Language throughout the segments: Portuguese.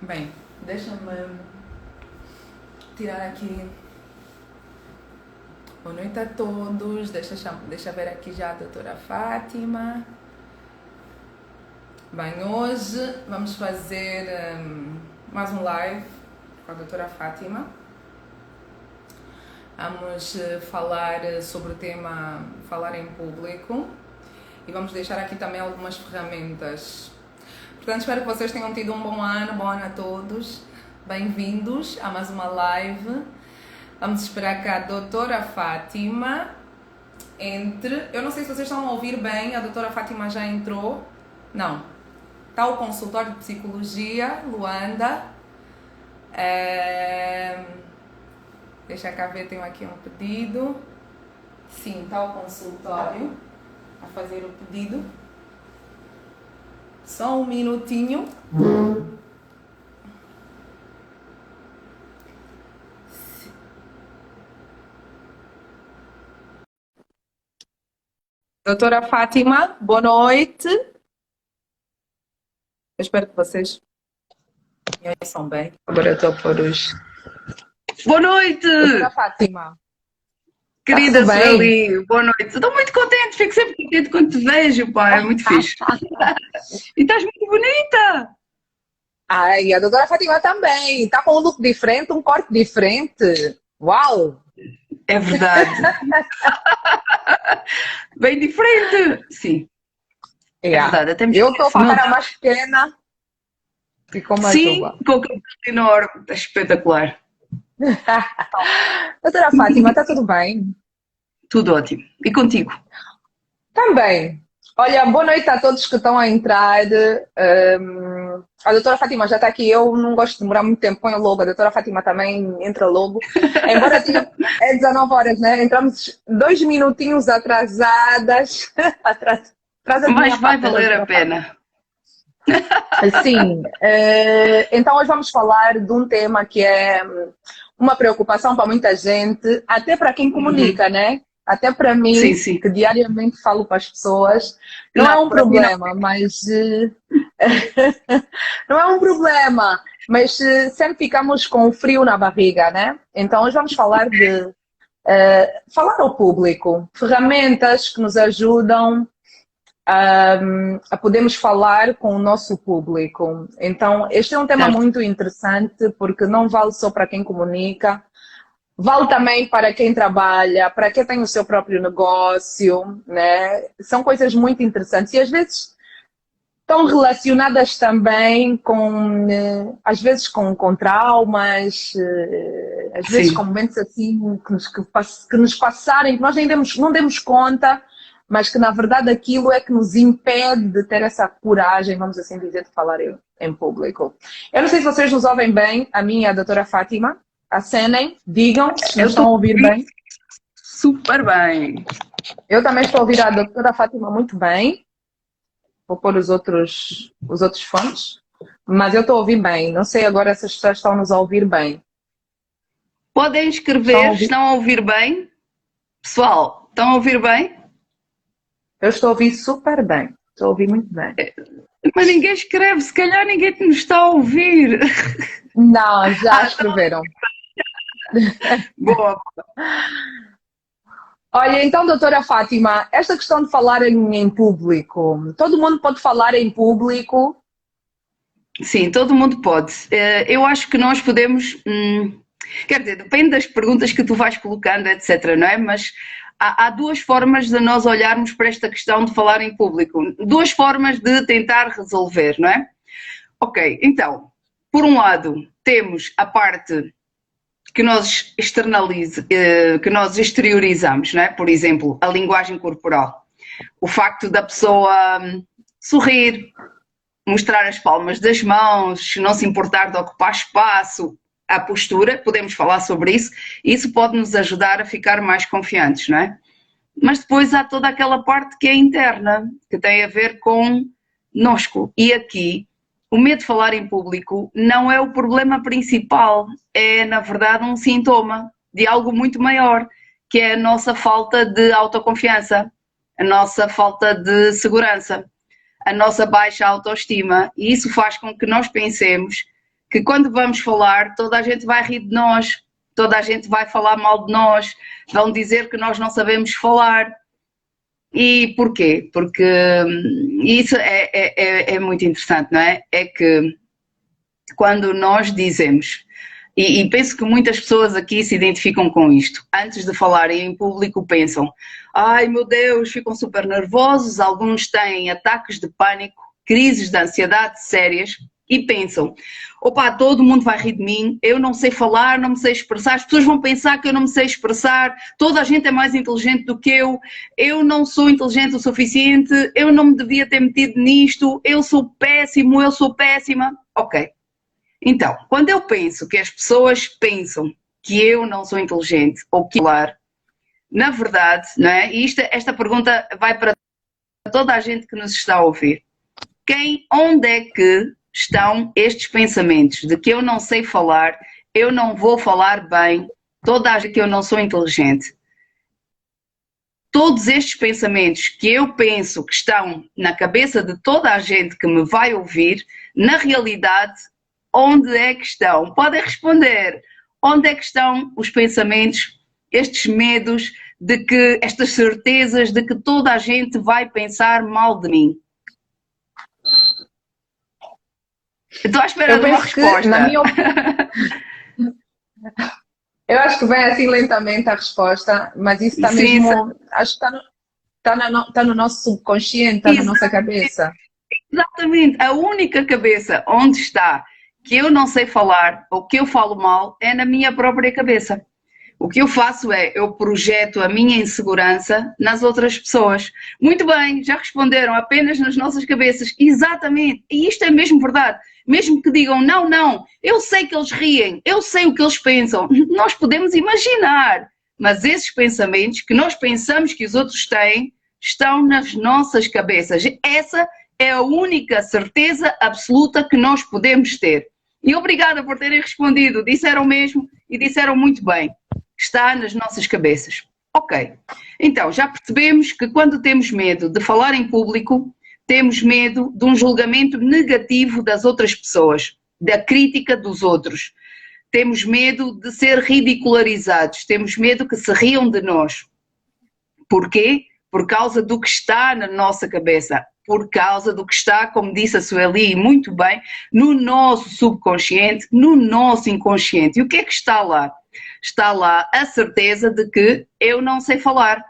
Bem, deixa-me tirar aqui. Boa noite a todos. Deixa ver aqui já a doutora Fátima. Bem, hoje vamos fazer mais um live com a doutora Fátima. Vamos falar sobre o tema falar em público e vamos deixar aqui também algumas ferramentas. Portanto, espero que vocês tenham tido um bom ano a todos. Bem-vindos a mais uma live. Vamos esperar que a doutora Fátima entre. Eu não sei se vocês estão a ouvir bem, a doutora Fátima já entrou. Não. Está o consultório de psicologia, Luanda. Deixa cá ver, tenho aqui um pedido. Sim, está o consultório a fazer o pedido. Só um minutinho. Doutora Fátima, boa noite. Eu espero que vocês me ouçam bem. Agora eu estou a pôr os... Boa noite! Doutora Fátima. Querida Tá tudo bem? Sueli, boa noite. Estou muito contente, fico sempre contente quando te vejo, pá, é muito fixe. E estás muito bonita! Ai, a doutora Fátima também. Está com um look diferente, um corte diferente. Uau! É verdade. Bem diferente, sim. É verdade, até me Eu estou com a esqueço. cara mais pequena. Ficou mais Sim, uva. com o cabelo enorme, está espetacular. Doutora Fátima, está tudo bem? Tudo ótimo. E contigo? Também. Olha, boa noite a todos que estão a entrar. A doutora Fátima já está aqui. Eu não gosto de demorar muito tempo, põe logo. A doutora Fátima também entra logo. Embora tenha, é 19 horas, né? Entramos 2 minutinhos atrasadas. Atrasa de Mas minha vai parte, valer a doutora Fátima. pena. Sim. Então hoje vamos falar de um tema que é uma preocupação para muita gente, até para quem comunica, né? Até para Sim, mim, sim. que diariamente falo para as pessoas, não é Não, um para mim não. problema, mas não é um problema, mas sempre ficamos com frio na barriga, né? Então hoje vamos falar de falar ao público, ferramentas que nos ajudam a podermos falar com o nosso público. Então, este é um tema Certo. muito interessante porque não vale só para quem comunica, vale também para quem trabalha, para quem tem o seu próprio negócio, né? São coisas muito interessantes e às vezes estão relacionadas também com, às vezes com traumas, às vezes com Sim. momentos assim que nos passarem, que nós nem não demos conta, mas que na verdade aquilo é que nos impede de ter essa coragem, vamos assim dizer, de falar em público. Eu não sei se vocês nos ouvem bem, a mim e a doutora Fátima. Acenem, digam se Eu nos estou estão a a ouvir ouvir bem. super bem. Eu também estou a ouvir a doutora Fátima muito bem. Vou pôr os outros fones. Mas eu estou a ouvir bem. Não sei agora se as pessoas estão nos a ouvir bem. Podem Estão a escrever, ouvir? estão a ouvir bem? Pessoal, estão a ouvir bem? Eu estou a ouvir super bem. Estou a ouvir muito bem. Mas ninguém escreve, se calhar ninguém nos está a ouvir. Não, já Então, escreveram. boa. Olha, então, doutora Fátima, esta questão de falar em público, todo mundo pode falar em público? Sim, todo mundo pode. Eu acho que nós podemos, quer dizer, depende das perguntas que tu vais colocando, etc, não é? Mas há duas formas de nós olharmos para esta questão de falar em público. Duas formas de tentar resolver, não é? Ok, então, por um lado, temos a parte que nós que nós exteriorizamos, não é? Por exemplo, a linguagem corporal. O facto da pessoa sorrir, mostrar as palmas das mãos, não se importar de ocupar espaço, a postura, podemos falar sobre isso, e isso pode nos ajudar a ficar mais confiantes, não é? Mas depois há toda aquela parte que é interna, que tem a ver com nosco. E aqui, o medo de falar em público não é o problema principal, é na verdade um sintoma de algo muito maior, que é a nossa falta de autoconfiança, a nossa falta de segurança, a nossa baixa autoestima, e isso faz com que nós pensemos que quando vamos falar, toda a gente vai rir de nós, toda a gente vai falar mal de nós, vão dizer que nós não sabemos falar. E porquê? Porque isso é muito interessante, não é? É que quando nós dizemos, e penso que muitas pessoas aqui se identificam com isto, antes de falarem em público pensam, ai meu Deus, ficam super nervosos, alguns têm ataques de pânico, crises de ansiedade sérias e pensam, opa, todo mundo vai rir de mim, eu não sei falar, não me sei expressar, as pessoas vão pensar que eu não me sei expressar, toda a gente é mais inteligente do que eu não sou inteligente o suficiente, eu não me devia ter metido nisto, eu sou péssimo, eu sou péssima. Ok. Então, quando eu penso que as pessoas pensam que eu não sou inteligente ou que falar, na verdade, não é? E esta pergunta vai para toda a gente que nos está a ouvir. Onde é que estão estes pensamentos de que eu não sei falar, eu não vou falar bem, toda a gente que eu não sou inteligente? Todos estes pensamentos que eu penso que estão na cabeça de toda a gente que me vai ouvir, na realidade, onde é que estão? Podem responder. Onde é que estão os pensamentos, estes medos, de que estas certezas de que toda a gente vai pensar mal de mim? Estou à espera de uma resposta. Na minha eu acho que vem assim lentamente a resposta, mas isso está mesmo, acho que está no nosso subconsciente, está na nossa cabeça. Exatamente, a única cabeça onde está que eu não sei falar ou que eu falo mal é na minha própria cabeça. O que eu faço é, eu projeto a minha insegurança nas outras pessoas. Muito bem, já responderam, apenas nas nossas cabeças. Exatamente, e isto é mesmo verdade. Mesmo que digam, não, eu sei que eles riem, eu sei o que eles pensam. Nós podemos imaginar, mas esses pensamentos que nós pensamos que os outros têm, estão nas nossas cabeças. Essa é a única certeza absoluta que nós podemos ter. E obrigada por terem respondido, disseram mesmo e disseram muito bem. Está nas nossas cabeças. Ok, então já percebemos que quando temos medo de falar em público, temos medo de um julgamento negativo das outras pessoas, da crítica dos outros. Temos medo de ser ridicularizados, temos medo que se riam de nós. Porquê? Por causa do que está na nossa cabeça, por causa do que está, como disse a Sueli muito bem, no nosso subconsciente, no nosso inconsciente. E o que é que está lá? Está lá a certeza de que eu não sei falar,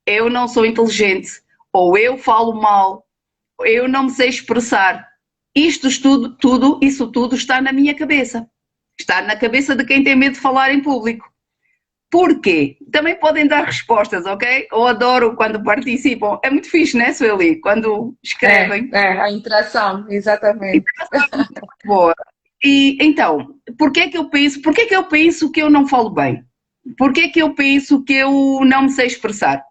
eu não sou inteligente, ou eu falo mal, eu não me sei expressar. Isso tudo está na minha cabeça. Está na cabeça de quem tem medo de falar em público. Porquê? Também podem dar respostas, ok? Eu adoro quando participam. É muito fixe, né, Sueli? Quando escrevem. A interação, exatamente. Boa. E então, porquê é que eu penso que eu não falo bem? Porquê é que eu penso que eu não me sei expressar?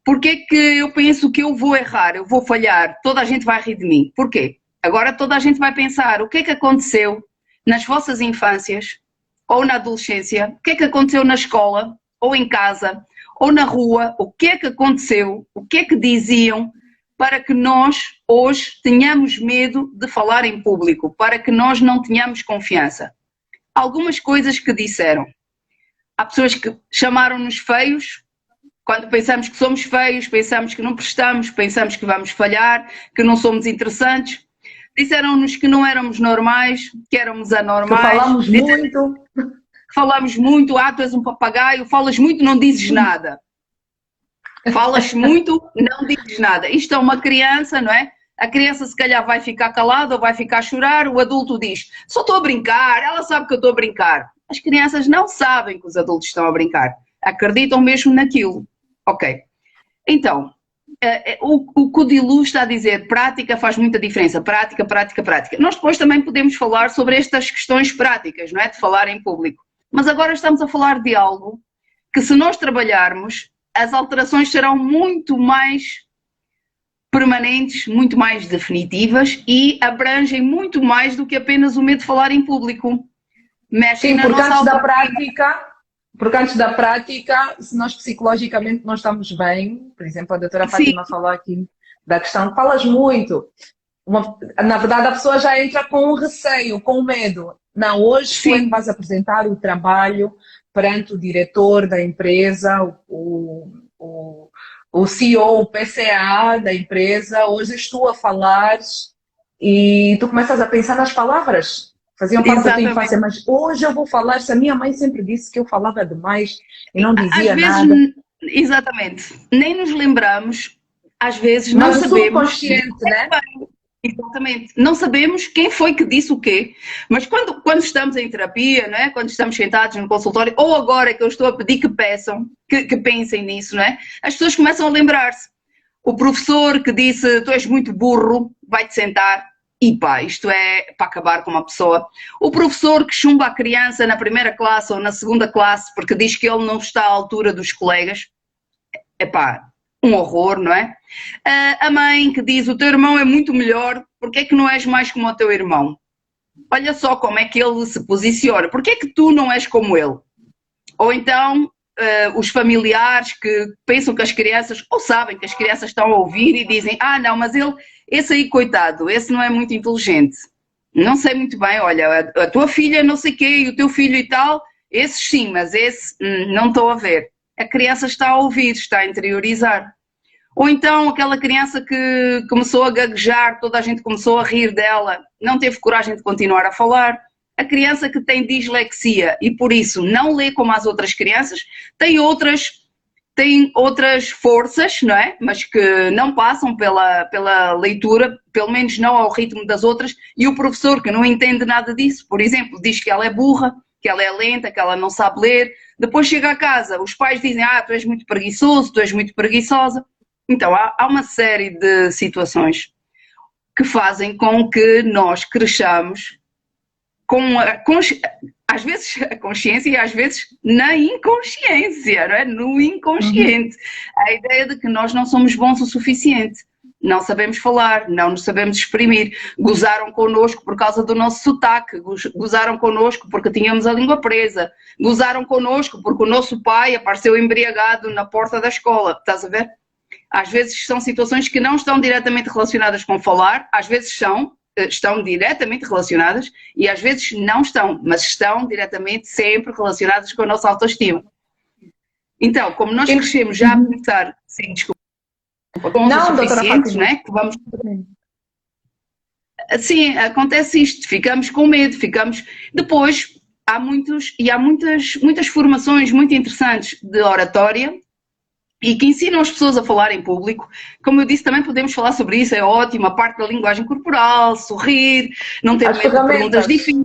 Porquê é que eu penso que eu vou errar, eu vou falhar, toda a gente vai rir de mim? Porquê? Agora toda a gente vai pensar, o que é que aconteceu nas vossas infâncias ou na adolescência? O que é que aconteceu na escola, ou em casa, ou na rua? O que é que aconteceu? O que é que diziam para que nós hoje tenhamos medo de falar em público, para que nós não tenhamos confiança? Algumas coisas que disseram. Há pessoas que chamaram-nos feios. Quando pensamos que somos feios, pensamos que não prestamos, pensamos que vamos falhar, que não somos interessantes. Disseram-nos que não éramos normais, que éramos anormais. Que falamos muito. Falamos muito, tu és um papagaio, falas muito, não dizes nada. Falas muito, não dizes nada. Isto é uma criança, não é? A criança se calhar vai ficar calada ou vai ficar a chorar, o adulto diz, só estou a brincar, ela sabe que eu estou a brincar. As crianças não sabem que os adultos estão a brincar, acreditam mesmo naquilo. Ok, então, o que o Dilu está a dizer, prática faz muita diferença, prática. Nós depois também podemos falar sobre estas questões práticas, não é? De falar em público. Mas agora estamos a falar de algo que, se nós trabalharmos, as alterações serão muito mais permanentes, muito mais definitivas e abrangem muito mais do que apenas o medo de falar em público. Sim, porque antes da prática, se nós psicologicamente não estamos bem, por exemplo, a doutora Fátima falou aqui da questão, falas muito. na verdade, a pessoa já entra com o receio, com o medo. Não, hoje tu é que vais apresentar o trabalho perante o diretor da empresa, o CEO, o PCA da empresa. Hoje és tu a falar e tu começas a pensar nas palavras. Faziam parte da tua infância, mas hoje eu vou falar. Se a minha mãe sempre disse que eu falava demais e não dizia às vezes, nada. Exatamente. Nem nos lembramos, às vezes não Mas sabemos. o subconsciente, né? Exatamente. Não sabemos quem foi que disse o quê, mas quando estamos em terapia, não é? Quando estamos sentados no consultório, ou agora que eu estou a pedir que peçam, que pensem nisso, não é? As pessoas começam a lembrar-se. O professor que disse, tu és muito burro, vai-te sentar. E pá, isto é para acabar com uma pessoa. O professor que chumba a criança na primeira classe ou na segunda classe porque diz que ele não está à altura dos colegas, é pá, um horror, não é? A mãe que diz, o teu irmão é muito melhor, porque é que não és mais como o teu irmão? Olha só como é que ele se posiciona, porque é que tu não és como ele? Ou então, os familiares que pensam que as crianças, ou sabem que as crianças estão a ouvir e dizem, não, mas esse aí, coitado, esse não é muito inteligente. Não sei muito bem, olha, a tua filha não sei o quê, e o teu filho e tal, esses sim, mas esse não estou a ver. A criança está a ouvir, está a interiorizar. Ou então aquela criança que começou a gaguejar, toda a gente começou a rir dela, não teve coragem de continuar a falar. A criança que tem dislexia e por isso não lê como as outras crianças, tem outras forças, não é? Mas que não passam pela leitura, pelo menos não ao ritmo das outras, e o professor que não entende nada disso, por exemplo, diz que ela é burra, que ela é lenta, que ela não sabe ler, depois chega a casa, os pais dizem, tu és muito preguiçoso, tu és muito preguiçosa. Então há uma série de situações que fazem com que nós cresçamos com às vezes a consciência e às vezes na inconsciência, não é? No inconsciente. A ideia de que nós não somos bons o suficiente, não sabemos falar, não nos sabemos exprimir, gozaram connosco por causa do nosso sotaque, gozaram connosco porque tínhamos a língua presa, gozaram connosco porque o nosso pai apareceu embriagado na porta da escola, estás a ver? Às vezes são situações que não estão diretamente relacionadas com falar, às vezes estão diretamente relacionadas e às vezes não estão, mas estão diretamente sempre relacionadas com a nossa autoestima. Então, como nós crescemos já a pensar, sim, desculpa, com os suficientes, né? Que vamos... Assim, acontece isto, ficamos com medo, Depois, há muitas formações muito interessantes de oratória, e que ensinam as pessoas a falar em público. Como eu disse, também podemos falar sobre isso, é ótimo, a parte da linguagem corporal, sorrir, não ter medo de perguntas difíceis.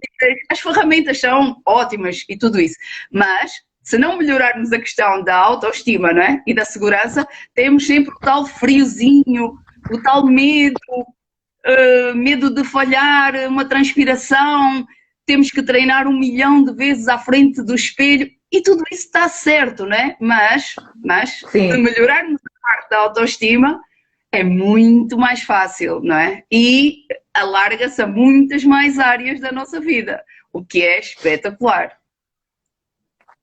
As ferramentas são ótimas e tudo isso. Mas, se não melhorarmos a questão da autoestima, não é? E da segurança, temos sempre o tal friozinho, o tal medo, medo de falhar, uma transpiração, temos que treinar 1 milhão de vezes à frente do espelho. E tudo isso está certo, não é? Mas se melhorarmos a parte da autoestima, é muito mais fácil, não é? E alarga-se a muitas mais áreas da nossa vida, o que é espetacular.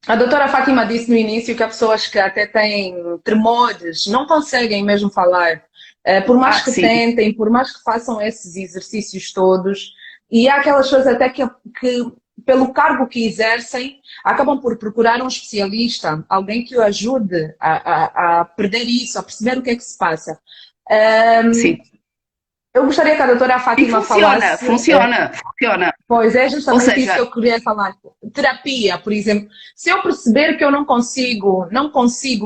A doutora Fátima disse no início que há pessoas que até têm tremores, não conseguem mesmo falar, por mais que tentem, por mais que façam esses exercícios todos, e há aquelas pessoas até que pelo cargo que exercem, acabam por procurar um especialista, alguém que o ajude a perder isso, a perceber o que é que se passa. Sim. Eu gostaria que a doutora Fátima falasse... Funciona. Pois é, justamente isso que eu queria falar. Terapia, por exemplo. Se eu perceber que eu não consigo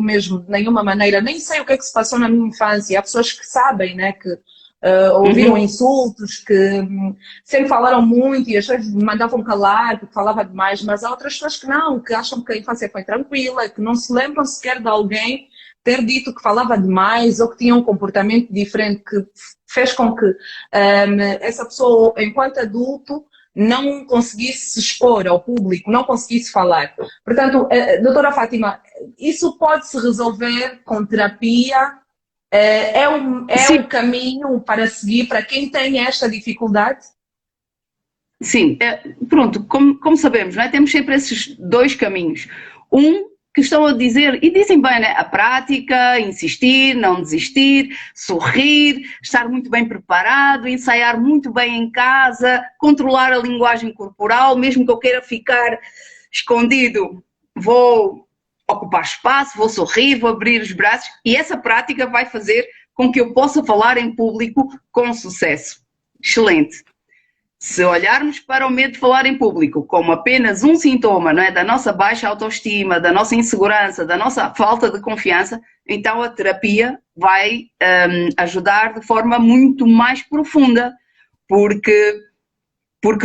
mesmo de nenhuma maneira, nem sei o que é que se passou na minha infância, há pessoas que sabem, né, que ouviram insultos, que sempre falaram muito e as pessoas me mandavam calar porque falava demais, mas há outras pessoas que não, que acham que a infância foi tranquila, que não se lembram sequer de alguém ter dito que falava demais ou que tinha um comportamento diferente que fez com que essa pessoa, enquanto adulto, não conseguisse se expor ao público, não conseguisse falar. Portanto, doutora Fátima, isso pode-se resolver com terapia? É um caminho para seguir para quem tem esta dificuldade? Sim, pronto, como sabemos, não é? Temos sempre esses dois caminhos. Um que estão a dizer, e dizem bem, né? A prática, insistir, não desistir, sorrir, estar muito bem preparado, ensaiar muito bem em casa, controlar a linguagem corporal, mesmo que eu queira ficar escondido, vou ocupar espaço, vou sorrir, vou abrir os braços, e essa prática vai fazer com que eu possa falar em público com sucesso. Excelente. Se olharmos para o medo de falar em público como apenas um sintoma, não é, da nossa baixa autoestima, da nossa insegurança, da nossa falta de confiança, então a terapia vai ajudar de forma muito mais profunda, porque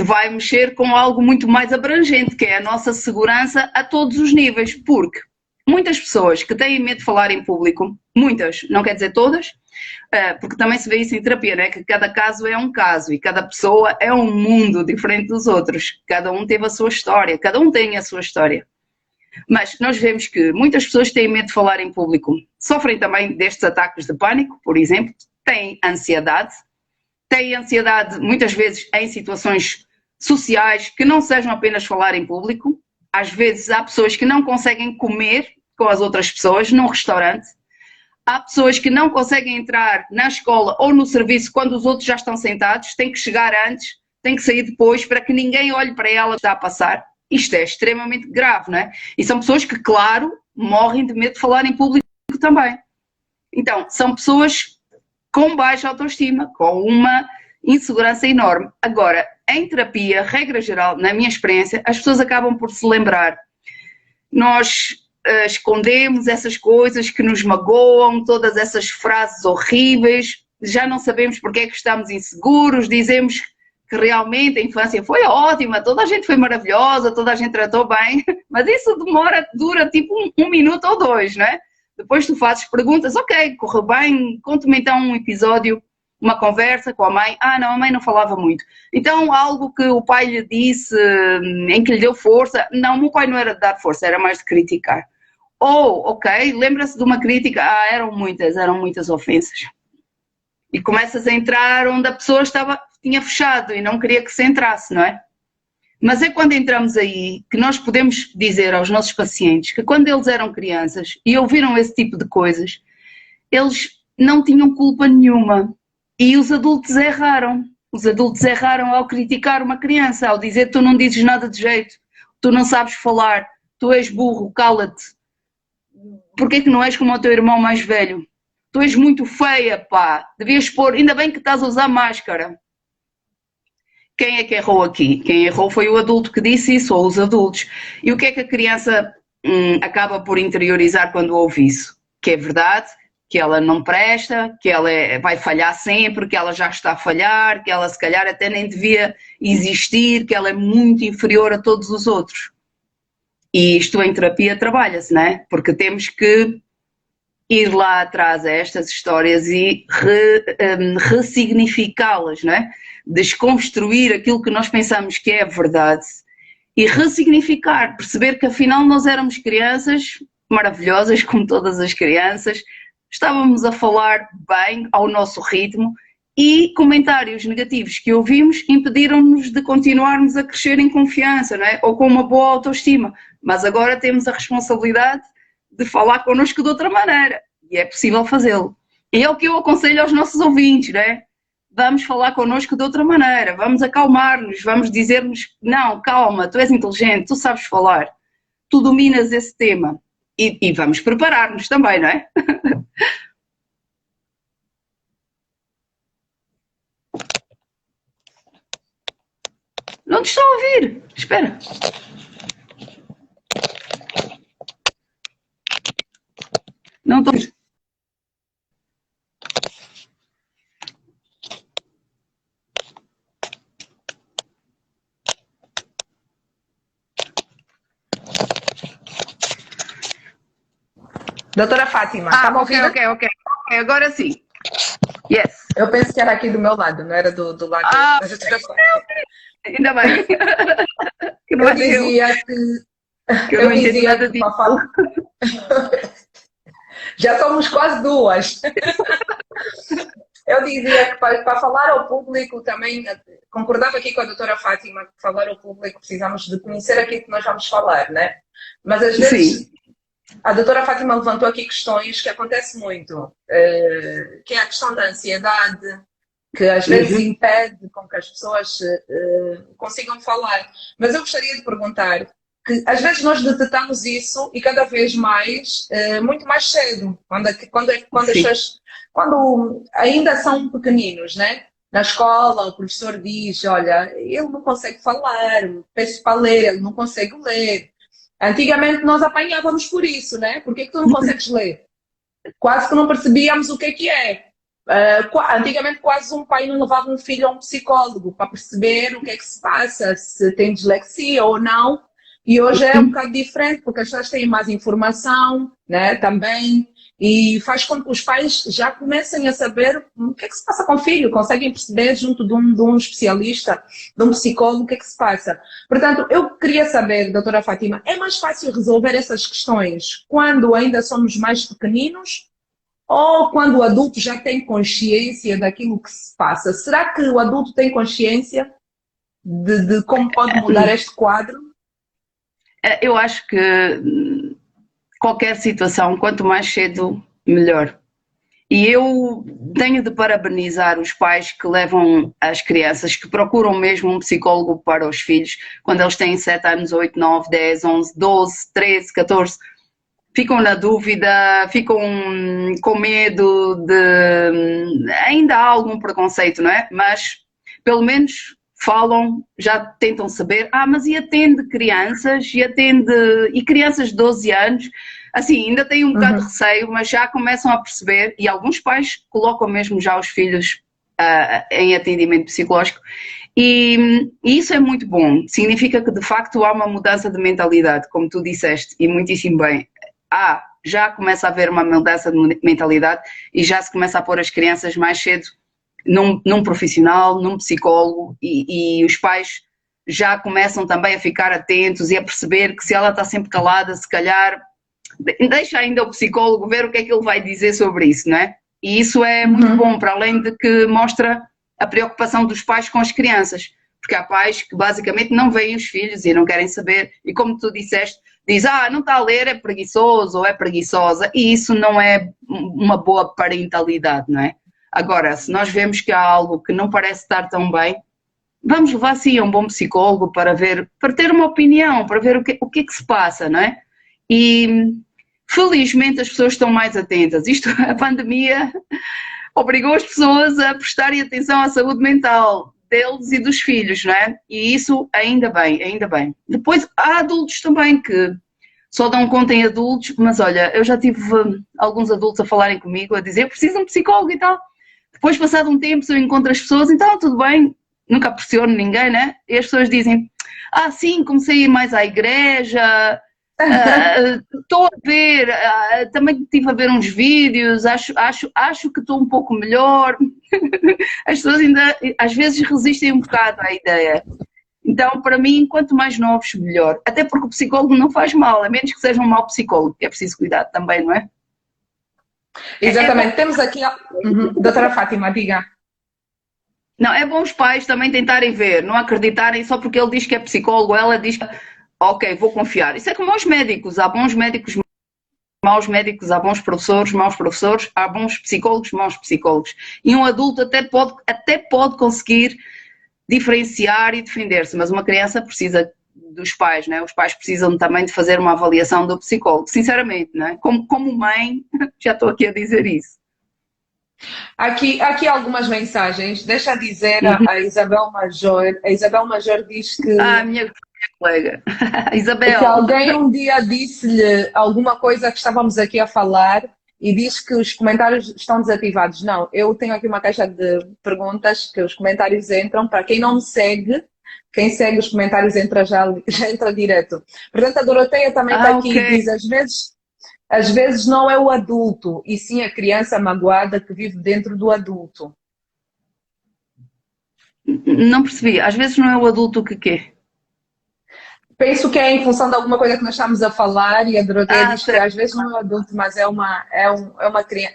vai mexer com algo muito mais abrangente, que é a nossa segurança a todos os níveis. Porque muitas pessoas que têm medo de falar em público, muitas, não quer dizer todas, porque também se vê isso em terapia, não é? Que cada caso é um caso e cada pessoa é um mundo diferente dos outros. Cada um teve a sua história, cada um tem a sua história. Mas nós vemos que muitas pessoas têm medo de falar em público, sofrem também destes ataques de pânico, por exemplo, têm ansiedade muitas vezes em situações sociais que não sejam apenas falar em público. Às vezes há pessoas que não conseguem comer com as outras pessoas num restaurante. Há pessoas que não conseguem entrar na escola ou no serviço quando os outros já estão sentados, têm que chegar antes, têm que sair depois para que ninguém olhe para ela que está a passar. Isto é extremamente grave, não é? E são pessoas que, claro, morrem de medo de falar em público também. Então, são pessoas com baixa autoestima, com uma insegurança enorme. Agora, em terapia, regra geral, na minha experiência, as pessoas acabam por se lembrar. Nós escondemos essas coisas que nos magoam, todas essas frases horríveis, já não sabemos porque é que estamos inseguros, dizemos que realmente a infância foi ótima, toda a gente foi maravilhosa, toda a gente tratou bem, mas isso dura tipo um minuto ou dois, não é? Depois tu fazes perguntas, ok, correu bem, conta-me então um episódio, uma conversa com a mãe. Ah, não, a mãe não falava muito. Então, algo que o pai lhe disse, em que lhe deu força. Não, o meu pai não era de dar força, era mais de criticar. Ou, ok, lembra-se de uma crítica. Ah, eram muitas ofensas. E começas a entrar onde a pessoa tinha fechado e não queria que se entrasse, não é? Mas é quando entramos aí que nós podemos dizer aos nossos pacientes que quando eles eram crianças e ouviram esse tipo de coisas, eles não tinham culpa nenhuma. E os adultos erraram. Os adultos erraram ao criticar uma criança, ao dizer tu não dizes nada de jeito, tu não sabes falar, tu és burro, cala-te. Porquê que não és como o teu irmão mais velho? Tu és muito feia, pá. Devias pôr, ainda bem que estás a usar máscara. Quem é que errou aqui? Quem errou foi o adulto que disse isso, ou os adultos. E o que é que a criança acaba por interiorizar quando ouve isso? Que é verdade, que ela não presta, que ela vai falhar sempre, que ela já está a falhar, que ela se calhar até nem devia existir, que ela é muito inferior a todos os outros. E isto em terapia trabalha-se, não é? Porque temos que ir lá atrás a estas histórias e ressignificá-las, não é? Desconstruir aquilo que nós pensamos que é verdade e ressignificar, perceber que afinal nós éramos crianças maravilhosas, como todas as crianças, estávamos a falar bem, ao nosso ritmo, e comentários negativos que ouvimos impediram-nos de continuarmos a crescer em confiança, não é? Ou com uma boa autoestima. Mas agora temos a responsabilidade de falar connosco de outra maneira, e é possível fazê-lo. E é o que eu aconselho aos nossos ouvintes, não é? Vamos falar connosco de outra maneira, vamos acalmar-nos, vamos dizer-nos, não, calma, tu és inteligente, tu sabes falar, tu dominas esse tema. E vamos preparar-nos também, não é? Não te estou a ouvir, espera. Não estou a ouvir. Doutora Fátima, está me ouvindo? Ok, agora sim. Yes. Eu penso que era aqui do meu lado, não era do lado da doutora Fátima. Ainda bem. Que não eu dizia que eu dizia que para falar... Já somos quase duas. Eu dizia que para falar ao público também, concordava aqui com a doutora Fátima, que falar ao público precisamos de conhecer aquilo que nós vamos falar, né? Mas às vezes... Sim. A doutora Fátima levantou aqui questões que acontecem muito, que é a questão da ansiedade, que às vezes impede com que as pessoas consigam falar. Mas eu gostaria de perguntar que às vezes nós detectamos isso e cada vez mais, muito mais cedo, quando ainda são pequeninos, né? Na escola, o professor diz, olha, ele não consegue falar, peço para ler, ele não consegue ler. Antigamente nós apanhávamos por isso, né? Por que que tu não consegues ler? Quase que não percebíamos o que é. Antigamente quase um pai não levava um filho a um psicólogo para perceber o que é que se passa, se tem dislexia ou não. E hoje é um bocado diferente, porque as pessoas têm mais informação, né, também, e faz com que os pais já comecem a saber o que é que se passa com o filho, conseguem perceber junto de um especialista, de um psicólogo, o que é que se passa. Portanto, eu queria saber, doutora Fátima, é mais fácil resolver essas questões quando ainda somos mais pequeninos ou quando o adulto já tem consciência daquilo que se passa? Será que o adulto tem consciência de como pode mudar este quadro? Eu acho que qualquer situação, quanto mais cedo, melhor. E eu tenho de parabenizar os pais que levam as crianças, que procuram mesmo um psicólogo para os filhos, quando eles têm 7 anos, 8, 9, 10, 11, 12, 13, 14, ficam na dúvida, ficam com medo de... Ainda há algum preconceito, não é? Mas, pelo menos... falam, já tentam saber, mas e atende crianças, e crianças de 12 anos, assim, ainda têm um bocado de receio, mas já começam a perceber, e alguns pais colocam mesmo já os filhos em atendimento psicológico, e isso é muito bom, significa que de facto há uma mudança de mentalidade, como tu disseste, e muitíssimo bem, já começa a haver uma mudança de mentalidade, e já se começa a pôr as crianças mais cedo num profissional, num psicólogo, e os pais já começam também a ficar atentos e a perceber que se ela está sempre calada, se calhar deixa ainda o psicólogo ver o que é que ele vai dizer sobre isso, não é? E isso é muito bom, para além de que mostra a preocupação dos pais com as crianças, porque há pais que basicamente não veem os filhos e não querem saber, e como tu disseste, diz, não está a ler, é preguiçoso ou é preguiçosa, e isso não é uma boa parentalidade, não é? Agora, se nós vemos que há algo que não parece estar tão bem, vamos levar sim a um bom psicólogo para ver, para ter uma opinião, para ver o que é que se passa, não é? E felizmente as pessoas estão mais atentas. A pandemia obrigou as pessoas a prestarem atenção à saúde mental deles e dos filhos, não é? E isso ainda bem, ainda bem. Depois há adultos também que só dão conta em adultos, mas olha, eu já tive alguns adultos a falarem comigo, a dizer, eu preciso de um psicólogo e tal. Depois, passado um tempo, se eu encontro as pessoas, então tudo bem, nunca pressiono ninguém, né? E as pessoas dizem, sim, comecei a ir mais à igreja, estou a ver, também estive a ver uns vídeos, acho que estou um pouco melhor. As pessoas ainda, às vezes, resistem um bocado à ideia. Então, para mim, quanto mais novos, melhor. Até porque o psicólogo não faz mal, a menos que seja um mau psicólogo, que é preciso cuidado também, não é? Exatamente. Temos aqui a doutora Fátima, diga. Não, é bom os pais também tentarem ver, não acreditarem só porque ele diz que é psicólogo, ela diz que, ok, vou confiar. Isso é como aos médicos, há bons médicos, maus médicos, há bons professores, maus professores, há bons psicólogos, maus psicólogos. E um adulto até pode conseguir diferenciar e defender-se, mas uma criança precisa dos pais, né? Os pais precisam também de fazer uma avaliação do psicólogo, sinceramente, né? Como mãe, já estou aqui a dizer isso. Aqui algumas mensagens, deixa eu dizer a Isabel Major. A Isabel Major diz que... minha colega, Isabel. Que alguém um dia disse-lhe alguma coisa que estávamos aqui a falar e diz que os comentários estão desativados. Não, eu tenho aqui uma caixa de perguntas que os comentários entram. Para quem não me segue, quem segue os comentários já entra direto. Portanto, a Doroteia também está aqui e diz, às vezes não é o adulto, e sim a criança magoada que vive dentro do adulto. Não percebi. Às vezes não é o adulto que quê? Penso que é em função de alguma coisa que nós estamos a falar, e a Doroteia diz que às vezes não é um adulto, mas é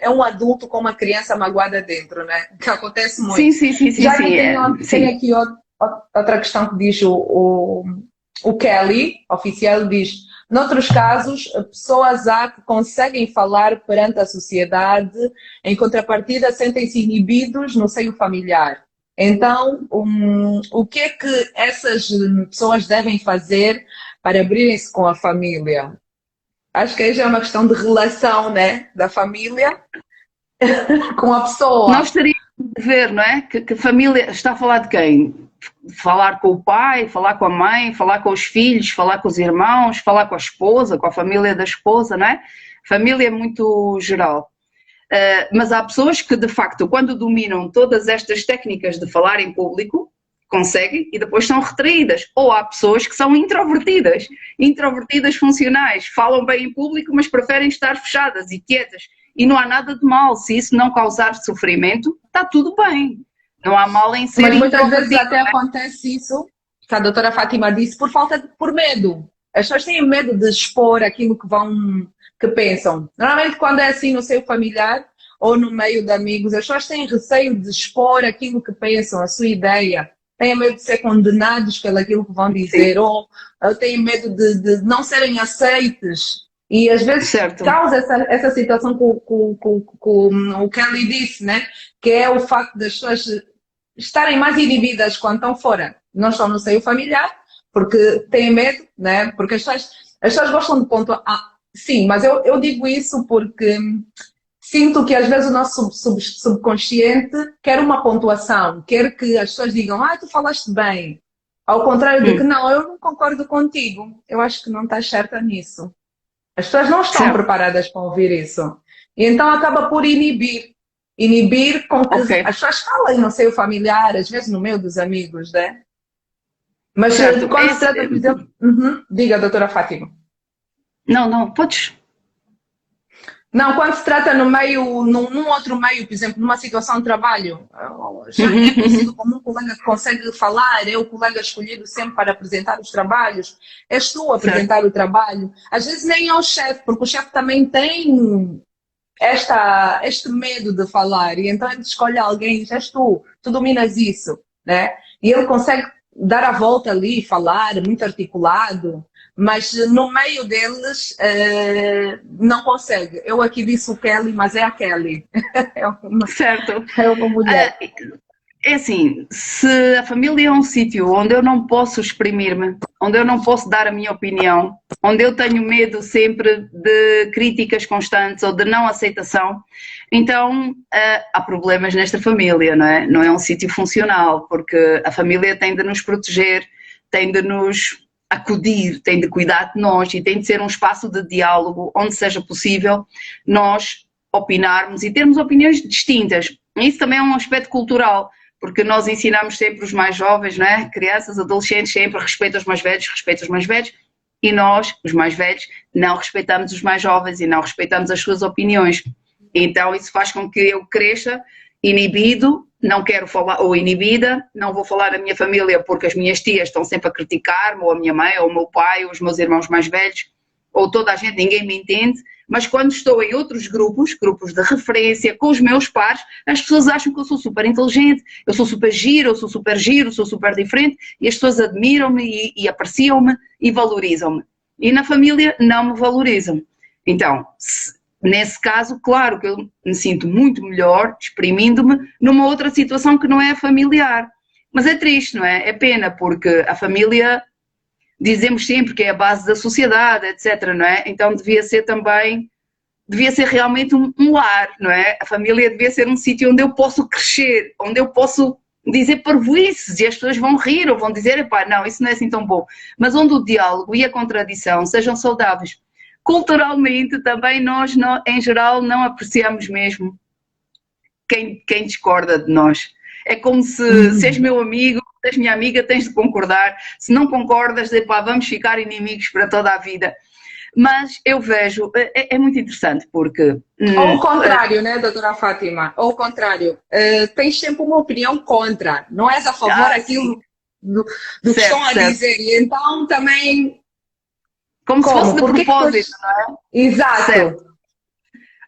um adulto com uma criança magoada dentro, né? Que acontece muito. Sim. Já que tem aqui outra questão que diz o Kelly, oficial, diz: Noutros casos, pessoas há que conseguem falar perante a sociedade, em contrapartida sentem-se inibidos no seio familiar. Então, o que é que essas pessoas devem fazer para abrirem-se com a família? Acho que aí já é uma questão de relação, né? Da família com a pessoa. Nós teríamos de ver, não é? Que família está a falar de quem? Falar com o pai, falar com a mãe, falar com os filhos, falar com os irmãos, falar com a esposa, com a família da esposa, não é? Família é muito geral. Mas há pessoas que, de facto, quando dominam todas estas técnicas de falar em público, conseguem e depois são retraídas. Ou há pessoas que são introvertidas funcionais, falam bem em público, mas preferem estar fechadas e quietas. E não há nada de mal, se isso não causar sofrimento, está tudo bem. Não há mal em ser Mas muitas vezes até acontece isso, que a doutora Fátima disse, por medo. As pessoas têm medo de expor aquilo que pensam. Normalmente quando é assim no seio familiar ou no meio de amigos, as pessoas têm receio de expor aquilo que pensam, a sua ideia. Têm medo de ser condenados pelo aquilo que vão dizer. Sim. Ou têm medo de não serem aceites. E às vezes causa essa situação com o Kelly disse, né? Que é o facto das pessoas estarem mais inibidas quando estão fora. Não estão no seio familiar, porque têm medo, né? Porque as pessoas gostam de pontuar. Sim, mas eu digo isso porque sinto que às vezes o nosso subconsciente quer uma pontuação, quer que as pessoas digam, tu falaste bem. Ao contrário de que, não, eu não concordo contigo. Eu acho que não estás certa nisso. As pessoas não estão preparadas para ouvir isso. E então acaba por inibir. Inibir com que as pessoas falem no seio familiar, às vezes no meio dos amigos, né? Mas quando se trata, por exemplo... Diga, doutora Fátima. Não, podes... Não, quando se trata no meio, num outro meio, por exemplo, numa situação de trabalho, já é conhecido como um colega que consegue falar, é o colega escolhido sempre para apresentar os trabalhos, és tu a apresentar o trabalho. Às vezes nem é o chefe, porque o chefe também tem este medo de falar, e então ele escolhe alguém, és tu dominas isso, né? E ele consegue dar a volta ali, falar, muito articulado, mas no meio deles não consegue. Eu aqui disse o Kelly, mas é a Kelly. Certo. É uma mulher. É assim, se a família é um sítio onde eu não posso exprimir-me, onde eu não posso dar a minha opinião, onde eu tenho medo sempre de críticas constantes ou de não aceitação, então há problemas nesta família, não é? Não é um sítio funcional, porque a família tem de nos proteger, tem de nos acudir, tem de cuidar de nós e tem de ser um espaço de diálogo onde seja possível nós opinarmos e termos opiniões distintas. Isso também é um aspecto cultural, porque nós ensinamos sempre os mais jovens, não é? Crianças, adolescentes, sempre respeito aos mais velhos, e nós, os mais velhos, não respeitamos os mais jovens e não respeitamos as suas opiniões. Então isso faz com que eu cresça inibido, não quero falar, ou inibida, não vou falar da minha família porque as minhas tias estão sempre a criticar-me, ou a minha mãe, ou o meu pai, ou os meus irmãos mais velhos, ou toda a gente, ninguém me entende, mas quando estou em outros grupos de referência, com os meus pares, as pessoas acham que eu sou super inteligente, eu sou super giro, sou super diferente, e as pessoas admiram-me e apreciam-me e valorizam-me. E na família não me valorizam. Então, nesse caso, claro que eu me sinto muito melhor exprimindo-me numa outra situação que não é familiar. Mas é triste, não é? É pena, porque a família, dizemos sempre que é a base da sociedade, etc., não é? Então devia ser realmente um lar, não é? A família devia ser um sítio onde eu posso crescer, onde eu posso dizer parvoíces e as pessoas vão rir ou vão dizer, epá, não, isso não é assim tão bom. Mas onde o diálogo e a contradição sejam saudáveis. Culturalmente também nós, em geral, não apreciamos mesmo quem discorda de nós. É como se és meu amigo, se és minha amiga, tens de concordar. Se não concordas, epá, vamos ficar inimigos para toda a vida. Mas eu vejo, é muito interessante porque... Ou o contrário, né, doutora Fátima? Ou o contrário, tens sempre uma opinião contra, não és a favor daquilo do que estão a dizer. E então também... Como se fosse de propósito, não é? Exato. Certo.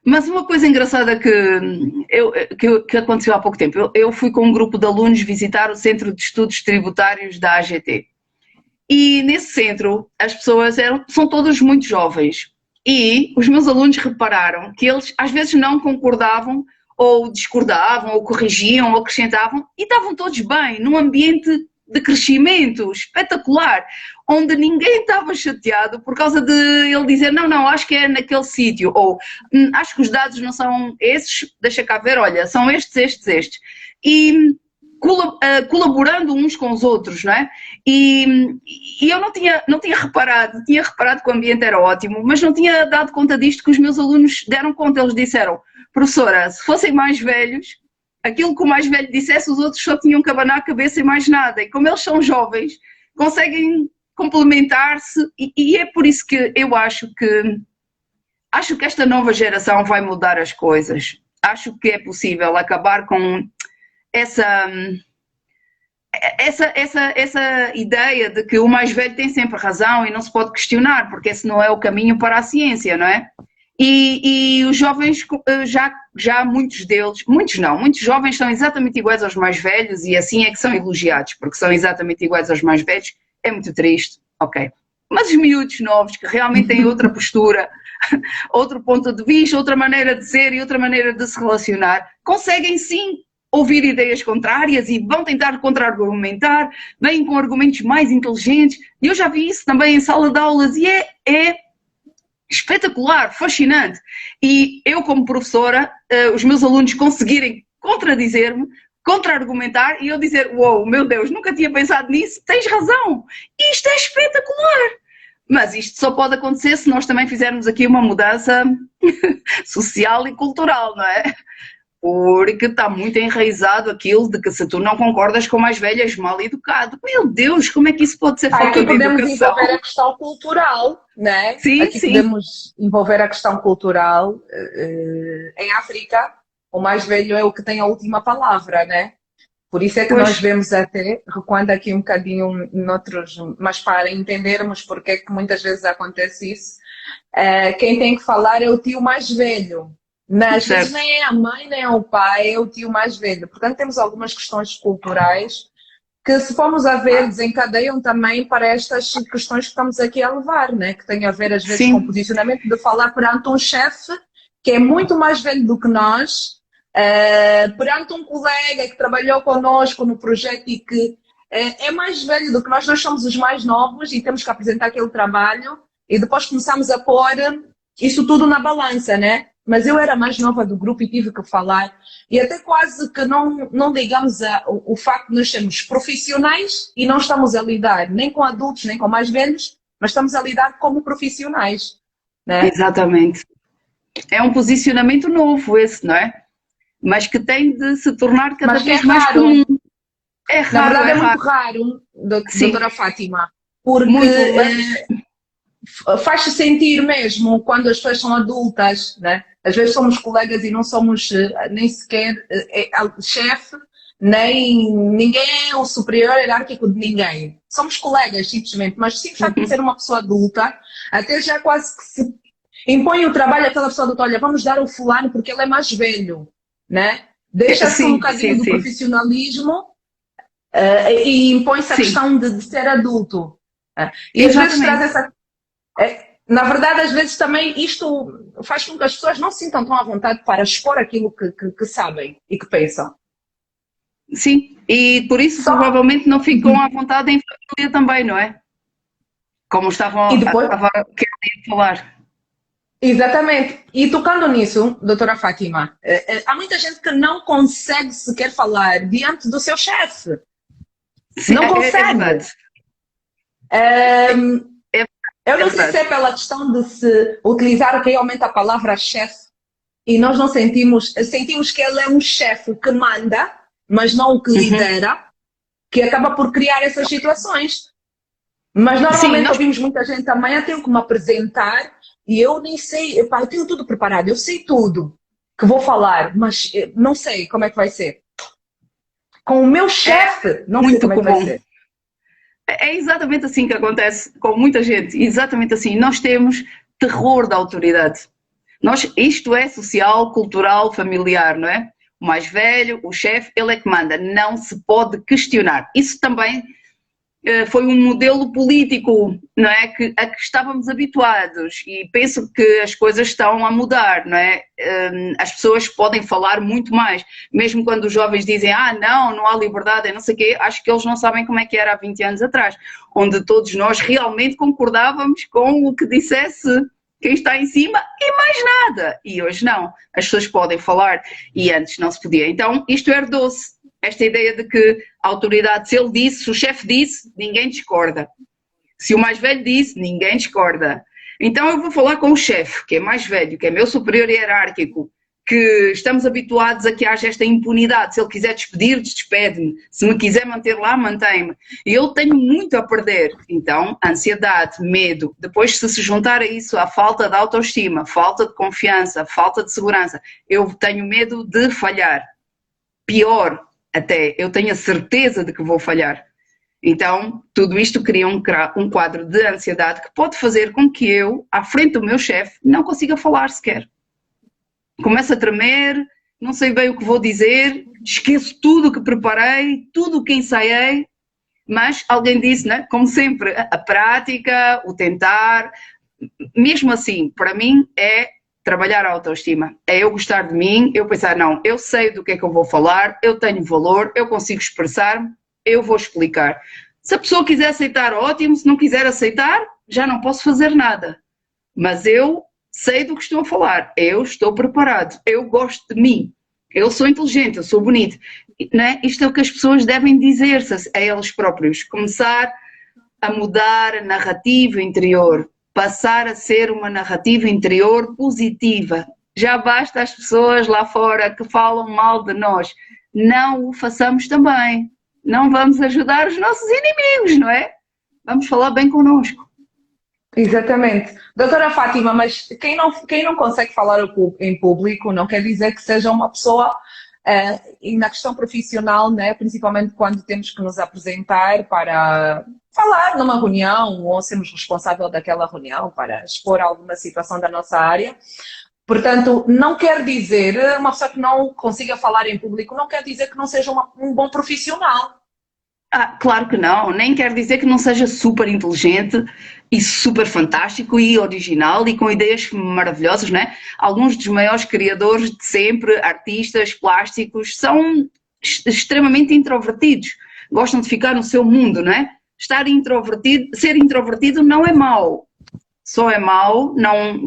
Mas uma coisa engraçada que aconteceu há pouco tempo, eu fui com um grupo de alunos visitar o Centro de Estudos Tributários da AGT. E nesse centro as pessoas são todas muito jovens. E os meus alunos repararam que eles às vezes não concordavam, ou discordavam, ou corrigiam, ou acrescentavam, e estavam todos bem, num ambiente de crescimento espetacular, onde ninguém estava chateado por causa de ele dizer não, acho que é naquele sítio, ou acho que os dados não são esses, deixa cá ver, olha, são estes. E colaborando uns com os outros, não é? E eu não tinha reparado que o ambiente era ótimo, mas não tinha dado conta disto, que os meus alunos deram conta. Eles disseram: professora, se fossem mais velhos, aquilo que o mais velho dissesse, os outros só tinham que abanar a cabeça e mais nada. E como eles são jovens, conseguem complementar-se, e é por isso que eu acho que esta nova geração vai mudar as coisas. Acho que é possível acabar com essa ideia de que o mais velho tem sempre razão e não se pode questionar, porque esse não é o caminho para a ciência, não é? E os jovens, já muitos deles, muitos jovens são exatamente iguais aos mais velhos, e assim é que são elogiados, porque são exatamente iguais aos mais velhos. É muito triste, ok. Mas os miúdos novos, que realmente têm outra postura, outro ponto de vista, outra maneira de ser e outra maneira de se relacionar, conseguem sim ouvir ideias contrárias e vão tentar contra-argumentar, vêm com argumentos mais inteligentes. E eu já vi isso também em sala de aulas, e é espetacular, fascinante. E eu, como professora, os meus alunos conseguirem contradizer-me, contra-argumentar, e eu dizer: uou, meu Deus, nunca tinha pensado nisso, tens razão, isto é espetacular. Mas isto só pode acontecer se nós também fizermos aqui uma mudança social e cultural, não é? Porque está muito enraizado aquilo de que se tu não concordas com o mais velho és mal educado. Meu Deus, como é que isso pode ser falta de educação? Aqui podemos envolver a questão cultural, né? Sim, aqui sim. Podemos envolver a questão cultural. Em África, o mais velho é o que tem a última palavra, né? Por isso é que nós vemos até, recuando aqui um bocadinho noutros, mas para entendermos porque é que muitas vezes acontece isso, quem tem que falar é o tio mais velho. Às vezes nem é a mãe, nem é o pai, é o tio mais velho. Portanto, temos algumas questões culturais que, se formos a ver, desencadeiam também para estas questões que estamos aqui a levar, né? Que tem a ver, às vezes, com o posicionamento de falar perante um chefe que é muito mais velho do que nós, perante um colega que trabalhou connosco no projeto e que é mais velho do que nós somos os mais novos e temos que apresentar aquele trabalho, e depois começamos a pôr isso tudo na balança, né? Mas eu era mais nova do grupo e tive que falar, e até quase que não ligamos o facto de nós sermos profissionais e não estamos a lidar nem com adultos, nem com mais velhos, mas estamos a lidar como profissionais, né? Exatamente. É um posicionamento novo esse, não é? Mas que tem de se tornar cada vez mais comum. É raro. Na verdade é muito raro, doutora Fátima, porque faz-se sentir mesmo quando as pessoas são adultas, né? Às vezes somos colegas e não somos nem sequer chefe, nem ninguém é o superior hierárquico de ninguém. Somos colegas, simplesmente, mas sim, o facto de ser uma pessoa adulta, até já quase que se impõe o trabalho àquela pessoa adulta: olha, vamos dar ao fulano porque ele é mais velho, né? Deixa-se um bocadinho do profissionalismo e impõe-se a questão de ser adulto. E às vezes traz essa... na verdade, às vezes também isto faz com que as pessoas não se sintam tão à vontade para expor aquilo que sabem e que pensam. Sim, e por isso provavelmente não ficam à vontade em família também, não é? Como estavam a falar. Exatamente. E tocando nisso, doutora Fátima, há muita gente que não consegue sequer falar diante do seu chefe. Não consegue. Eu não sei se é pela questão de se utilizar realmente a palavra chefe e nós não sentimos que ele é um chefe que manda, mas não o que lidera, que acaba por criar essas situações. Mas normalmente ouvimos muita gente também: eu tenho que me apresentar e eu nem sei, eu tenho tudo preparado, eu sei tudo que vou falar, mas não sei como é que vai ser. Com o meu chefe, não sei como é que vai ser. É exatamente assim que acontece com muita gente, exatamente assim. Nós temos terror da autoridade. Isto é social, cultural, familiar, não é? O mais velho, o chefe, ele é que manda, não se pode questionar. Isso também foi um modelo político, não é, a que estávamos habituados, e penso que as coisas estão a mudar, não é? As pessoas podem falar muito mais, mesmo quando os jovens dizem, não há liberdade, não sei o quê, acho que eles não sabem como é que era há 20 anos atrás, onde todos nós realmente concordávamos com o que dissesse quem está em cima e mais nada, e hoje não, as pessoas podem falar e antes não se podia. Então isto herdou-se, esta ideia de que a autoridade, se ele disse, se o chefe disse, ninguém discorda. Se o mais velho disse, ninguém discorda. Então eu vou falar com o chefe, que é mais velho, que é meu superior hierárquico, que estamos habituados a que haja esta impunidade. Se ele quiser despedir, despede-me. Se me quiser manter lá, mantém-me. E eu tenho muito a perder. Então, ansiedade, medo. Depois, se juntar a isso a falta de autoestima, falta de confiança, falta de segurança, eu tenho medo de falhar. Pior, até, eu tenho a certeza de que vou falhar. Então, tudo isto cria um quadro de ansiedade que pode fazer com que eu, à frente do meu chefe, não consiga falar sequer. Começo a tremer, não sei bem o que vou dizer, esqueço tudo o que preparei, tudo o que ensaiei, mas alguém disse, né? Como sempre, a prática, o tentar, mesmo assim, para mim é trabalhar a autoestima, é eu gostar de mim, eu pensar, não, eu sei do que é que eu vou falar, eu tenho valor, eu consigo expressar-me, eu vou explicar. Se a pessoa quiser aceitar, ótimo, se não quiser aceitar, já não posso fazer nada. Mas eu sei do que estou a falar, eu estou preparado, eu gosto de mim, eu sou inteligente, eu sou bonito. Né? Isto é o que as pessoas devem dizer-se a eles próprios, começar a mudar a narrativa interior, passar a ser uma narrativa interior positiva. Já basta as pessoas lá fora que falam mal de nós. Não o façamos também. Não vamos ajudar os nossos inimigos, não é? Vamos falar bem connosco. Exatamente. Doutora Fátima, mas quem não consegue falar em público não quer dizer que seja uma pessoa, e na questão profissional, né, principalmente quando temos que nos apresentar para falar numa reunião ou sermos responsável daquela reunião para expor alguma situação da nossa área. Portanto, não quer dizer, uma pessoa que não consiga falar em público, não quer dizer que não seja um bom profissional. Claro que não, nem quer dizer que não seja super inteligente e super fantástico e original e com ideias maravilhosas, não é? Alguns dos maiores criadores de sempre, artistas plásticos, são extremamente introvertidos, gostam de ficar no seu mundo, não é? Ser introvertido não é mau, só é mau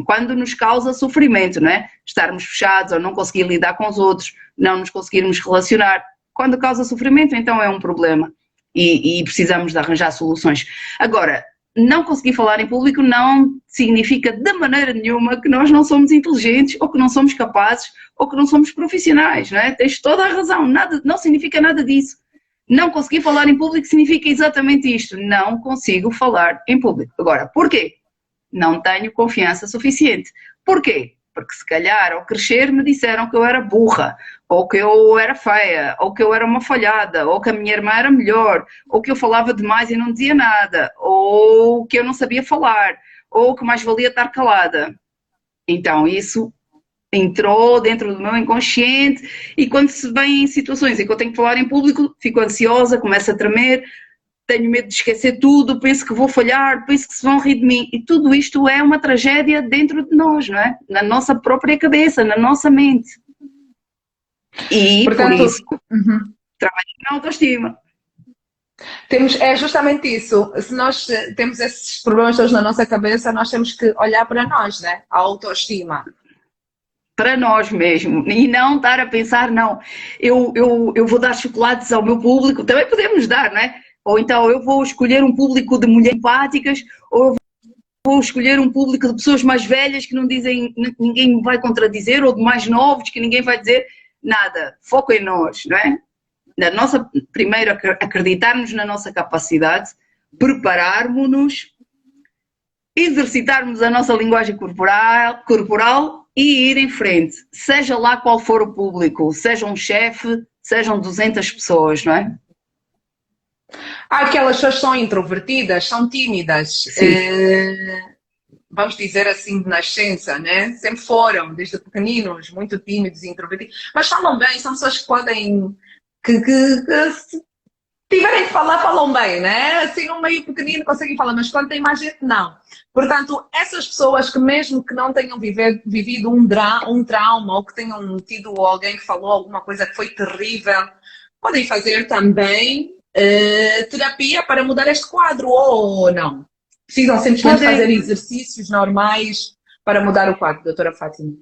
quando nos causa sofrimento, não é? Estarmos fechados ou não conseguir lidar com os outros, não nos conseguirmos relacionar. Quando causa sofrimento, então é um problema e precisamos de arranjar soluções. Agora, não conseguir falar em público não significa de maneira nenhuma que nós não somos inteligentes ou que não somos capazes ou que não somos profissionais, não é? Tens toda a razão, não significa nada disso. Não conseguir falar em público significa exatamente isto, não consigo falar em público. Agora, porquê? Não tenho confiança suficiente. Porquê? Porque se calhar ao crescer me disseram que eu era burra, ou que eu era feia, ou que eu era uma falhada, ou que a minha irmã era melhor, ou que eu falava demais e não dizia nada, ou que eu não sabia falar, ou que mais valia estar calada. Então isso entrou dentro do meu inconsciente e quando se vem em situações em que eu tenho que falar em público, fico ansiosa, começo a tremer, tenho medo de esquecer tudo, penso que vou falhar, penso que se vão rir de mim. E tudo isto é uma tragédia dentro de nós, não é? Na nossa própria cabeça, na nossa mente. E, portanto, por isso, trabalho na autoestima. É justamente isso. Se nós temos esses problemas todos na nossa cabeça, nós temos que olhar para nós, né? A autoestima. Para nós mesmo. E não estar a pensar, não, eu vou dar chocolates ao meu público. Também podemos dar, não é? Ou então eu vou escolher um público de mulheres empáticas, ou eu vou escolher um público de pessoas mais velhas que não dizem, ninguém me vai contradizer, ou de mais novos que ninguém vai dizer nada. Foco em nós, não é? Primeiro acreditarmos na nossa capacidade, prepararmos-nos, exercitarmos a nossa linguagem corporal e ir em frente. Seja lá qual for o público, seja um chefe, sejam 200 pessoas, não é? Aquelas pessoas são introvertidas, são tímidas, vamos dizer assim, de nascença, né? Sempre foram, desde pequeninos, muito tímidos e introvertidos, mas falam bem, são pessoas que podem, que tiverem que falar, falam bem, né? Assim, um meio pequenino conseguem falar, mas quando tem mais gente, não. Portanto, essas pessoas que mesmo que não tenham vivido um trauma ou que tenham tido alguém que falou alguma coisa que foi terrível, podem fazer também terapia para mudar este quadro ou não. Precisam simplesmente fazer exercícios normais para mudar o quadro, doutora Fátima.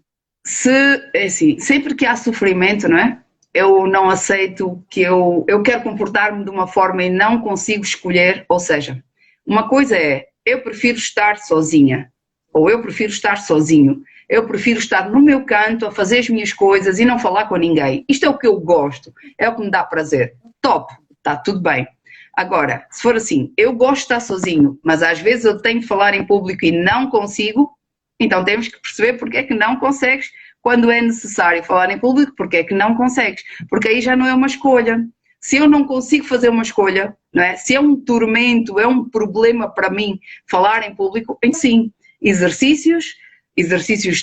Assim, sempre que há sofrimento, não é? Eu não aceito que eu quero comportar-me de uma forma e não consigo escolher, ou seja, uma coisa é, eu prefiro estar sozinha, ou eu prefiro estar sozinho, eu prefiro estar no meu canto a fazer as minhas coisas e não falar com ninguém. Isto é o que eu gosto, é o que me dá prazer. Top, está tudo bem. Agora, se for assim, eu gosto de estar sozinho, mas às vezes eu tenho de falar em público e não consigo, então temos que perceber porque é que não consegues. Quando é necessário falar em público, porque é que não consegues? Porque aí já não é uma escolha. Se eu não consigo fazer uma escolha, não é? Se é um tormento, é um problema para mim falar em público, em sim, exercícios,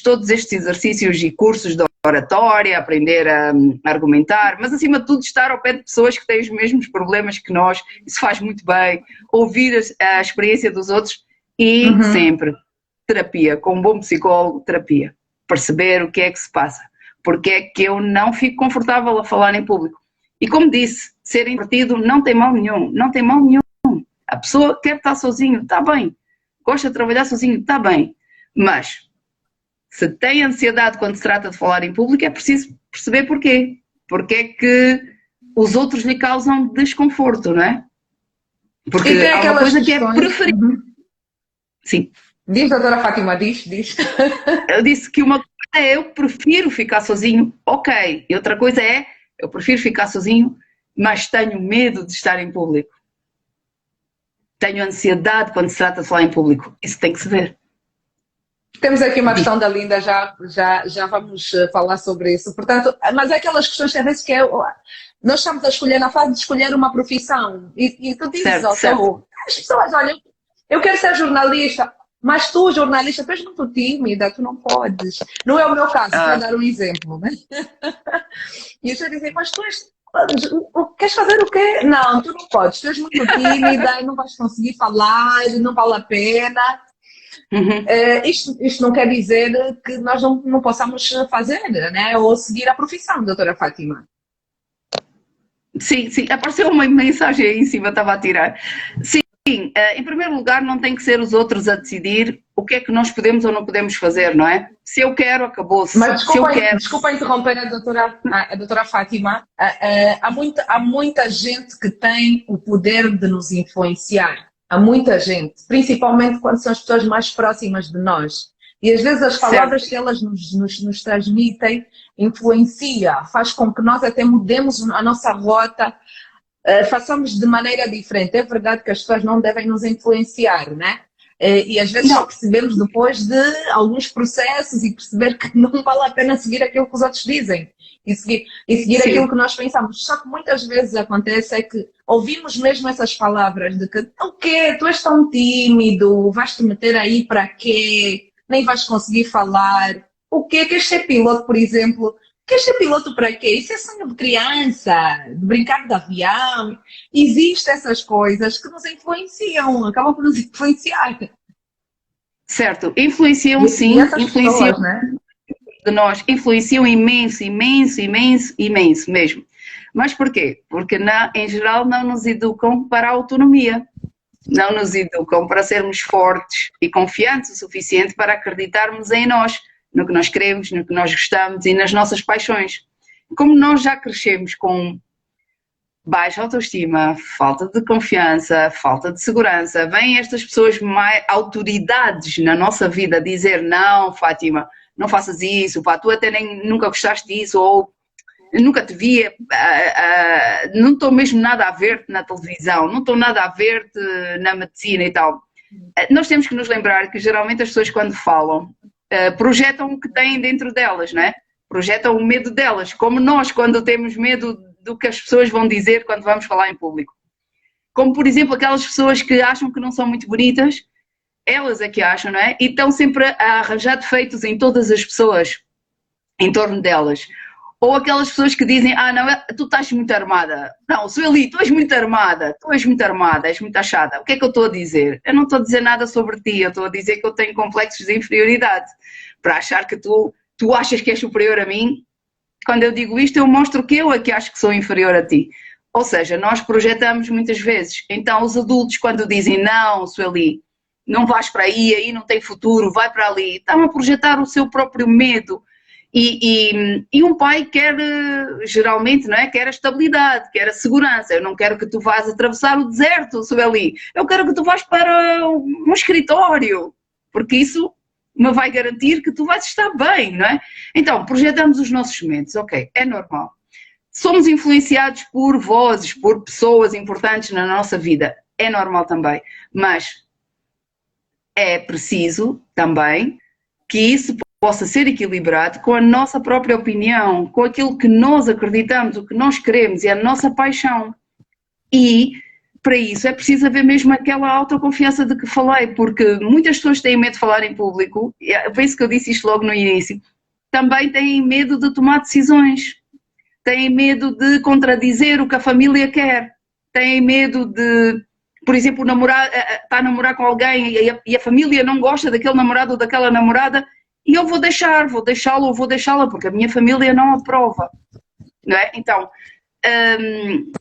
todos estes exercícios e cursos de oratória, aprender a argumentar, mas acima de tudo estar ao pé de pessoas que têm os mesmos problemas que nós, isso faz muito bem, ouvir a experiência dos outros e sempre terapia, com um bom psicólogo, terapia. Perceber o que é que se passa, porque é que eu não fico confortável a falar em público. E como disse, ser introvertido não tem mal nenhum, não tem mal nenhum. A pessoa quer estar sozinho, está bem. Gosta de trabalhar sozinho, está bem. Mas, se tem ansiedade quando se trata de falar em público, é preciso perceber porquê. Porque é que os outros lhe causam desconforto, não é? Porque há uma coisa que é preferível. Sim. Diz, doutora Fátima, diz. Eu disse que uma coisa é eu prefiro ficar sozinho, ok. E outra coisa é eu prefiro ficar sozinho, mas tenho medo de estar em público. Tenho ansiedade quando se trata de falar em público. Isso tem que se ver. Temos aqui uma questão da Linda, já vamos falar sobre isso. Portanto, mas é aquelas questões que às vezes nós estamos a escolher, na fase de escolher uma profissão. E tu dizes, certo. As pessoas, olha, eu quero ser jornalista. Mas tu, jornalista, tu és muito tímida, tu não podes. Não é o meu caso, para dar um exemplo, né? E eu já dizia, mas tu queres fazer o quê? Não, tu não podes, tu és muito tímida, não vais conseguir falar, não vale a pena. Isto não quer dizer que nós não possamos fazer, né? Ou seguir a profissão, doutora Fátima. Sim, apareceu uma mensagem aí em cima, estava a tirar. Sim, em primeiro lugar não tem que ser os outros a decidir o que é que nós podemos ou não podemos fazer, não é? Se eu quero, acabou-se. Mas desculpa interromper a doutora Fátima. Há muita gente que tem o poder de nos influenciar. Há muita gente, principalmente quando são as pessoas mais próximas de nós. E às vezes as palavras que elas nos transmitem influencia, faz com que nós até mudemos a nossa rota, façamos de maneira diferente. É verdade que as pessoas não devem nos influenciar, né? E às vezes só percebemos depois de alguns processos e perceber que não vale a pena seguir aquilo que os outros dizem e seguir aquilo que nós pensamos. Só que muitas vezes acontece é que ouvimos mesmo essas palavras de que o quê? Tu és tão tímido, vais-te meter aí para quê? Nem vais conseguir falar. O quê? Queres ser piloto, por exemplo? Queres ser piloto para quê? Isso é sonho de criança, de brincar de avião. Existem essas coisas que nos influenciam, acabam por nos influenciar. Certo, influenciam sim, influenciam pessoas, né? De nós, influenciam imenso mesmo. Mas porquê? Porque em geral não nos educam para a autonomia. Não nos educam para sermos fortes e confiantes o suficiente para acreditarmos em nós, no que nós queremos, no que nós gostamos e nas nossas paixões. Como nós já crescemos com baixa autoestima, falta de confiança, falta de segurança, vêm estas pessoas mais autoridades na nossa vida dizer não, Fátima, não faças isso, pá, tu até nunca gostaste disso, ou nunca te via, não estou mesmo nada a ver-te na televisão, não estou nada a ver-te na medicina e tal. Nós temos que nos lembrar que geralmente as pessoas quando falam projetam o que têm dentro delas, não é? Projetam o medo delas, como nós quando temos medo do que as pessoas vão dizer quando vamos falar em público. Como, por exemplo, aquelas pessoas que acham que não são muito bonitas, elas é que acham, não é? E estão sempre a arranjar defeitos em todas as pessoas em torno delas. Ou aquelas pessoas que dizem, não, tu estás muito armada. Não, Sueli, tu és muito armada, és muito achada. O que é que eu estou a dizer? Eu não estou a dizer nada sobre ti, eu estou a dizer que eu tenho complexos de inferioridade. Para achar que tu achas que és superior a mim, quando eu digo isto, eu mostro que eu é que acho que sou inferior a ti. Ou seja, nós projetamos muitas vezes. Então, os adultos, quando dizem, não, Sueli, não vais para aí não tem futuro, vai para ali, estão a projetar o seu próprio medo. E um pai quer, geralmente, não é? Quer a estabilidade, quer a segurança. Eu não quero que tu vás atravessar o deserto, Sueli. Eu quero que tu vás para um escritório, porque isso me vai garantir que tu vais estar bem, não é? Então, projetamos os nossos medos, ok, é normal. Somos influenciados por vozes, por pessoas importantes na nossa vida, é normal também, mas é preciso também que isso possa ser equilibrado com a nossa própria opinião, com aquilo que nós acreditamos, o que nós queremos e a nossa paixão. E para isso é preciso haver mesmo aquela autoconfiança de que falei, porque muitas pessoas têm medo de falar em público, eu penso que eu disse isto logo no início, também têm medo de tomar decisões, têm medo de contradizer o que a família quer, têm medo de, por exemplo, está a namorar com alguém e a família não gosta daquele namorado ou daquela namorada, e eu vou deixá-lo ou vou deixá-la, porque a minha família não aprova, não é? Então,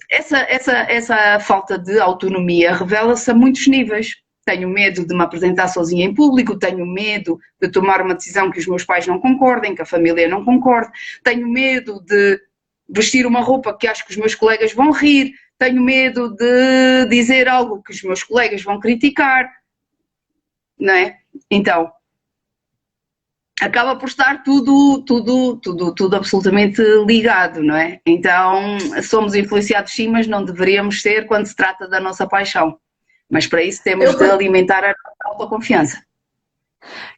essa falta de autonomia revela-se a muitos níveis. Tenho medo de me apresentar sozinha em público, tenho medo de tomar uma decisão que os meus pais não concordem, que a família não concorde, tenho medo de vestir uma roupa que acho que os meus colegas vão rir, tenho medo de dizer algo que os meus colegas vão criticar, não é? Então, acaba por estar tudo absolutamente ligado, não é? Então, somos influenciados sim, mas não deveríamos ser quando se trata da nossa paixão. Mas para isso temos de alimentar a nossa autoconfiança.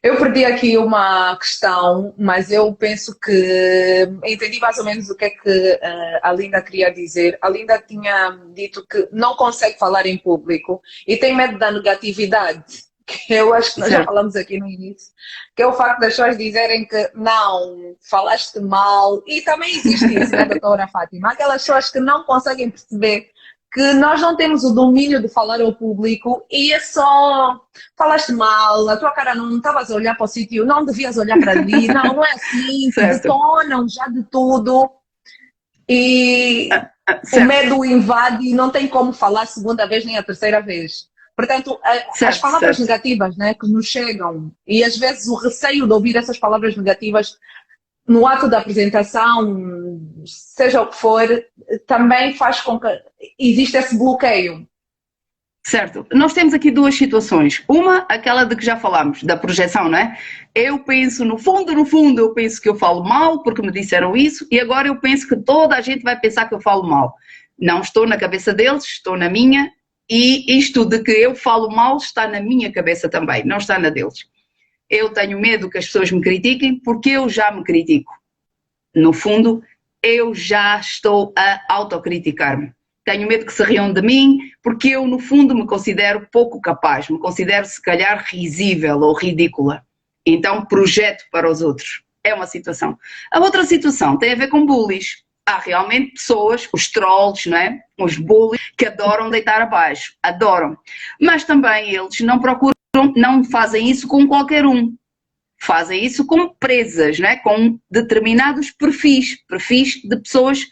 Eu perdi aqui uma questão, mas eu penso que entendi mais ou menos o que é que a Linda queria dizer. A Linda tinha dito que não consegue falar em público e tem medo da negatividade. Que eu acho que nós já falamos aqui no início, que é o facto das pessoas dizerem que não, falaste mal, e também existe isso, né, doutora Fátima? Aquelas pessoas que não conseguem perceber que nós não temos o domínio de falar ao público e é só, falaste mal, a tua cara não estavas a olhar para o sítio, não devias olhar para ali, não é assim, detonam já de tudo, e o medo invade e não tem como falar a segunda vez nem a terceira vez. Portanto, as palavras negativas, né, que nos chegam, e às vezes o receio de ouvir essas palavras negativas no ato da apresentação, seja o que for, também faz com que exista esse bloqueio. Certo. Nós temos aqui duas situações. Uma, aquela de que já falámos, da projeção, não é? Eu penso, no fundo, eu penso que eu falo mal porque me disseram isso e agora eu penso que toda a gente vai pensar que eu falo mal. Não estou na cabeça deles, estou na minha. E isto de que eu falo mal está na minha cabeça também, não está na deles. Eu tenho medo que as pessoas me critiquem porque eu já me critico. No fundo, eu já estou a autocriticar-me. Tenho medo que se riam de mim porque eu, no fundo, me considero pouco capaz, me considero, se calhar, risível ou ridícula. Então, projeto para os outros. É uma situação. A outra situação tem a ver com bullies. Há realmente pessoas, os trolls, não é? Os bullies, que adoram deitar abaixo, adoram. Mas também eles não procuram, não fazem isso com qualquer um. Fazem isso com presas, não é? Com determinados perfis de pessoas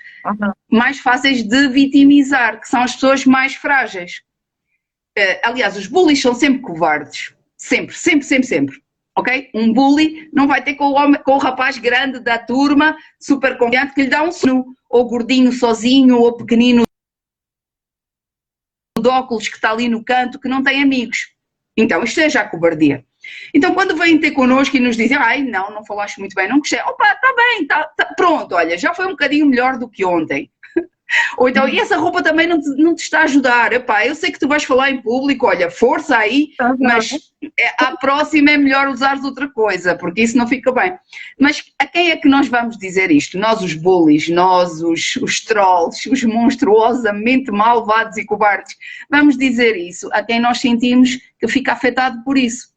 mais fáceis de vitimizar, que são as pessoas mais frágeis. Aliás, os bullies são sempre covardes. Sempre. Ok? Um bully não vai ter com o rapaz grande da turma, super confiante, que lhe dá um sono, ou gordinho sozinho, ou pequenino de óculos que está ali no canto, que não tem amigos. Então, isto é já cobardia. Então, quando vêm ter connosco e nos dizem, não falaste muito bem, não gostei. Opa, está bem, pronto, olha, já foi um bocadinho melhor do que ontem. Ou então, e essa roupa também não te está a ajudar. Epá, eu sei que tu vais falar em público, olha, força aí, mas à próxima é melhor usares outra coisa, porque isso não fica bem. Mas a quem é que nós vamos dizer isto? Nós os bullies, nós os trolls, os monstruosamente malvados e cobardes, vamos dizer isso a quem nós sentimos que fica afetado por isso.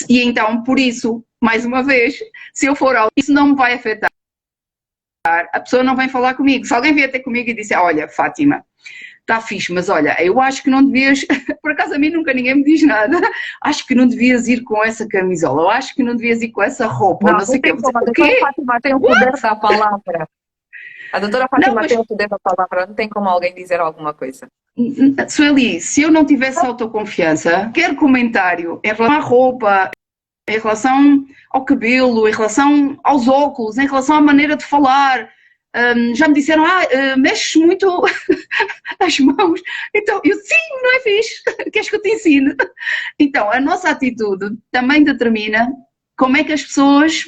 E então, por isso, mais uma vez, se eu for isso não me vai afetar. a pessoa não vem falar comigo. Se alguém vier ter comigo e disser, olha, Fátima, está fixe, mas olha, eu acho que não devias, por acaso a mim nunca ninguém me diz nada, acho que não devias ir com essa camisola, eu acho que não devias ir com essa roupa, Não, ou não sei o que. a doutora Fátima tem o poder da palavra. A doutora Fátima tem o poder da palavra, não tem como alguém dizer alguma coisa. Sueli, se eu não tivesse autoconfiança, quer comentário em relação à roupa, em relação ao cabelo, em relação aos óculos, em relação à maneira de falar, já me disseram, mexes muito as mãos. Então, eu, sim, não é fixe, queres que eu te ensine? Então, a nossa atitude também determina como é que as pessoas,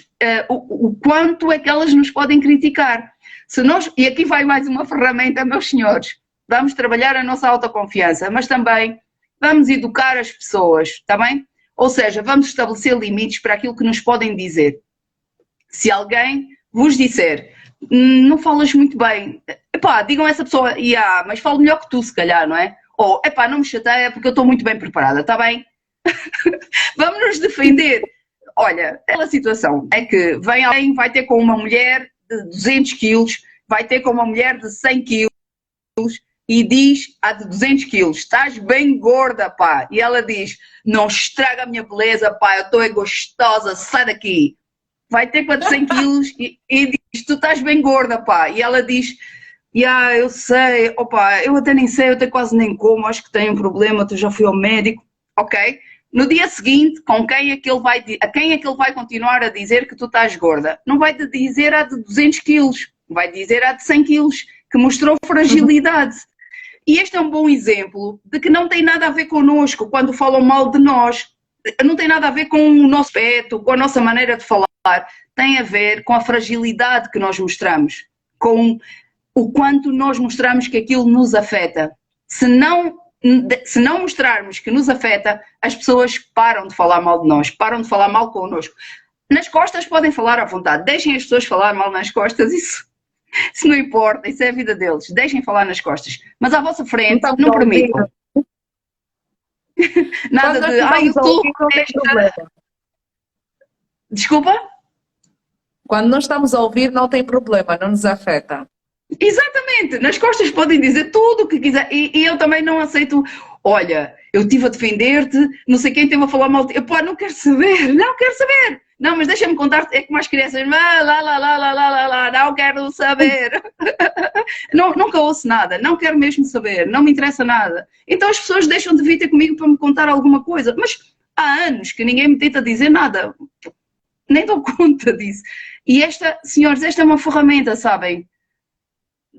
o quanto é que elas nos podem criticar. Se nós, e aqui vai mais uma ferramenta, meus senhores, vamos trabalhar a nossa autoconfiança, mas também vamos educar as pessoas, está bem? Ou seja, vamos estabelecer limites para aquilo que nos podem dizer. Se alguém vos disser, não falas muito bem, epá, digam a essa pessoa, mas falo melhor que tu, se calhar, não é? Ou, epá, não me chateia porque eu estou muito bem preparada, está bem? Vamos nos defender. Olha, aquela situação é que vem alguém, vai ter com uma mulher de 200 quilos, vai ter com uma mulher de 100 quilos e diz a de 200 quilos, estás bem gorda, pá. E ela diz, não estraga a minha beleza, pá, eu estou gostosa, sai daqui. Vai ter com a de 100 quilos e diz, tu estás bem gorda, pá. E ela diz, eu sei, opa, eu até nem sei, eu até quase nem como, acho que tenho um problema, eu já fui ao médico, ok? No dia seguinte, a quem é que ele vai continuar a dizer que tu estás gorda? Não vai dizer a de 200 quilos, vai dizer a de 100 quilos, que mostrou fragilidade. E este é um bom exemplo de que não tem nada a ver connosco quando falam mal de nós. Não tem nada a ver com o nosso aspecto, com a nossa maneira de falar. Tem a ver com a fragilidade que nós mostramos, com o quanto nós mostramos que aquilo nos afeta. Se não mostrarmos que nos afeta, as pessoas param de falar mal de nós, param de falar mal connosco. Nas costas podem falar à vontade, deixem as pessoas falar mal nas costas, isso não importa, isso é a vida deles, deixem falar nas costas. Mas à vossa frente, então, não permitam. Nada de, eu estou... Desculpa? Quando nós estamos a ouvir, não tem problema, não nos afeta. Exatamente, nas costas podem dizer tudo o que quiser e eu também não aceito, olha, eu estive a defender-te, não sei quem esteve a falar mal de ti, pá, não quero saber, não, mas deixa-me contar-te, é como as crianças, não quero saber, nunca ouço nada, não quero mesmo saber, não me interessa nada, então as pessoas deixam de vir ter comigo para me contar alguma coisa, mas há anos que ninguém me tenta dizer nada, nem dou conta disso, e senhores, esta é uma ferramenta, sabem?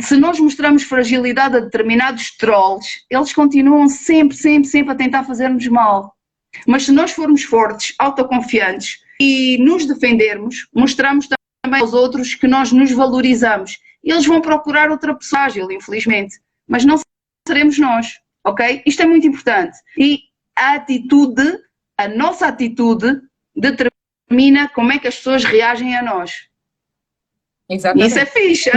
Se nós mostramos fragilidade a determinados trolls, eles continuam sempre a tentar fazer-nos mal. Mas se nós formos fortes, autoconfiantes e nos defendermos, mostramos também aos outros que nós nos valorizamos. Eles vão procurar outra pessoa ágil, infelizmente, mas não seremos nós, ok? Isto é muito importante. E a nossa atitude determina como é que as pessoas reagem a nós. Exatamente. Isso é fixe.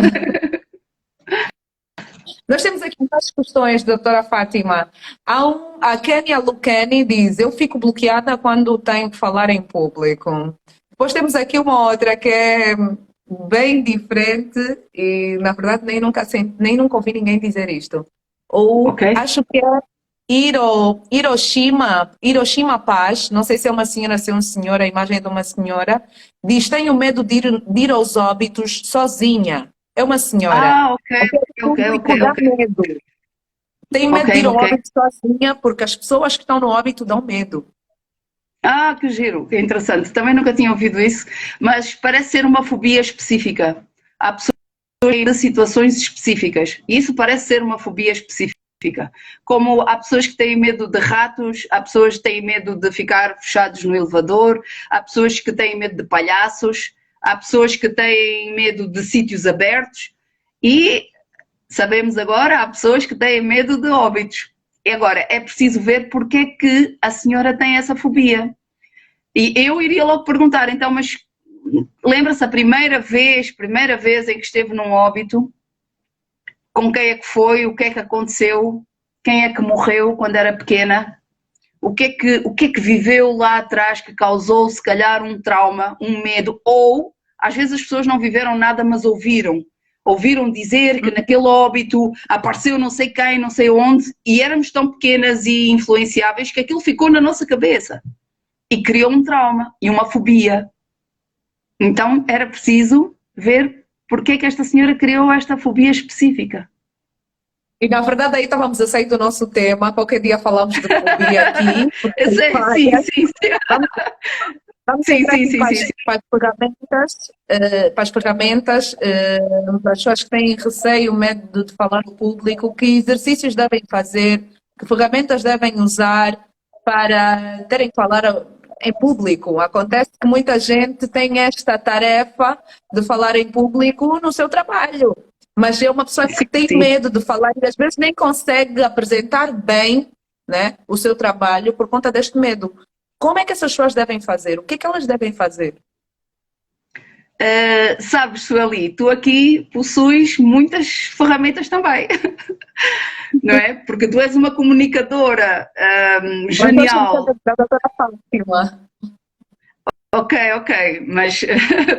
Nós temos aqui várias questões, doutora Fátima. A Kenia Lucani diz, eu fico bloqueada quando tenho que falar em público. Depois temos aqui uma outra que é bem diferente e, na verdade, nem nunca ouvi ninguém dizer isto. Acho que é Hiroshima Paz, não sei se é uma senhora, se é um senhor, a imagem é de uma senhora, diz, tenho medo de ir aos óbitos sozinha. É uma senhora. Ok. Medo. Tem medo de ir ao óbito sozinha porque as pessoas que estão no óbito dão medo. Que giro, que interessante. Também nunca tinha ouvido isso, mas parece ser uma fobia específica. Há pessoas que têm situações específicas e isso parece ser uma fobia específica. Como há pessoas que têm medo de ratos, há pessoas que têm medo de ficar fechados no elevador, há pessoas que têm medo de palhaços, há pessoas que têm medo de sítios abertos e sabemos agora, há pessoas que têm medo de óbitos. E agora, é preciso ver porque é que a senhora tem essa fobia. E eu iria logo perguntar, então, mas lembra-se a primeira vez em que esteve num óbito? Com quem é que foi? O que é que aconteceu? Quem é que morreu quando era pequena? O que é que viveu lá atrás que causou, se calhar, um trauma, um medo? Ou, às vezes as pessoas não viveram nada, mas ouviram. ouviram dizer que naquele óbito apareceu não sei quem, não sei onde, e éramos tão pequenas e influenciáveis que aquilo ficou na nossa cabeça e criou um trauma e uma fobia. Então era preciso ver porque é que esta senhora criou esta fobia específica. E na verdade aí estávamos a sair do nosso tema, qualquer dia falamos de fobia aqui. Sim. Vamos entrar aqui para as ferramentas, para as pessoas que têm receio, medo de falar no público, que exercícios devem fazer, que ferramentas devem usar para terem que falar em público. Acontece que muita gente tem esta tarefa de falar em público no seu trabalho, mas é uma pessoa que tem medo de falar e às vezes nem consegue apresentar bem, né, o seu trabalho por conta deste medo. Como é que essas pessoas devem fazer? O que é que elas devem fazer? Sabes, Sueli, tu aqui possuis muitas ferramentas também, não é? Porque tu és uma comunicadora genial. Ok, mas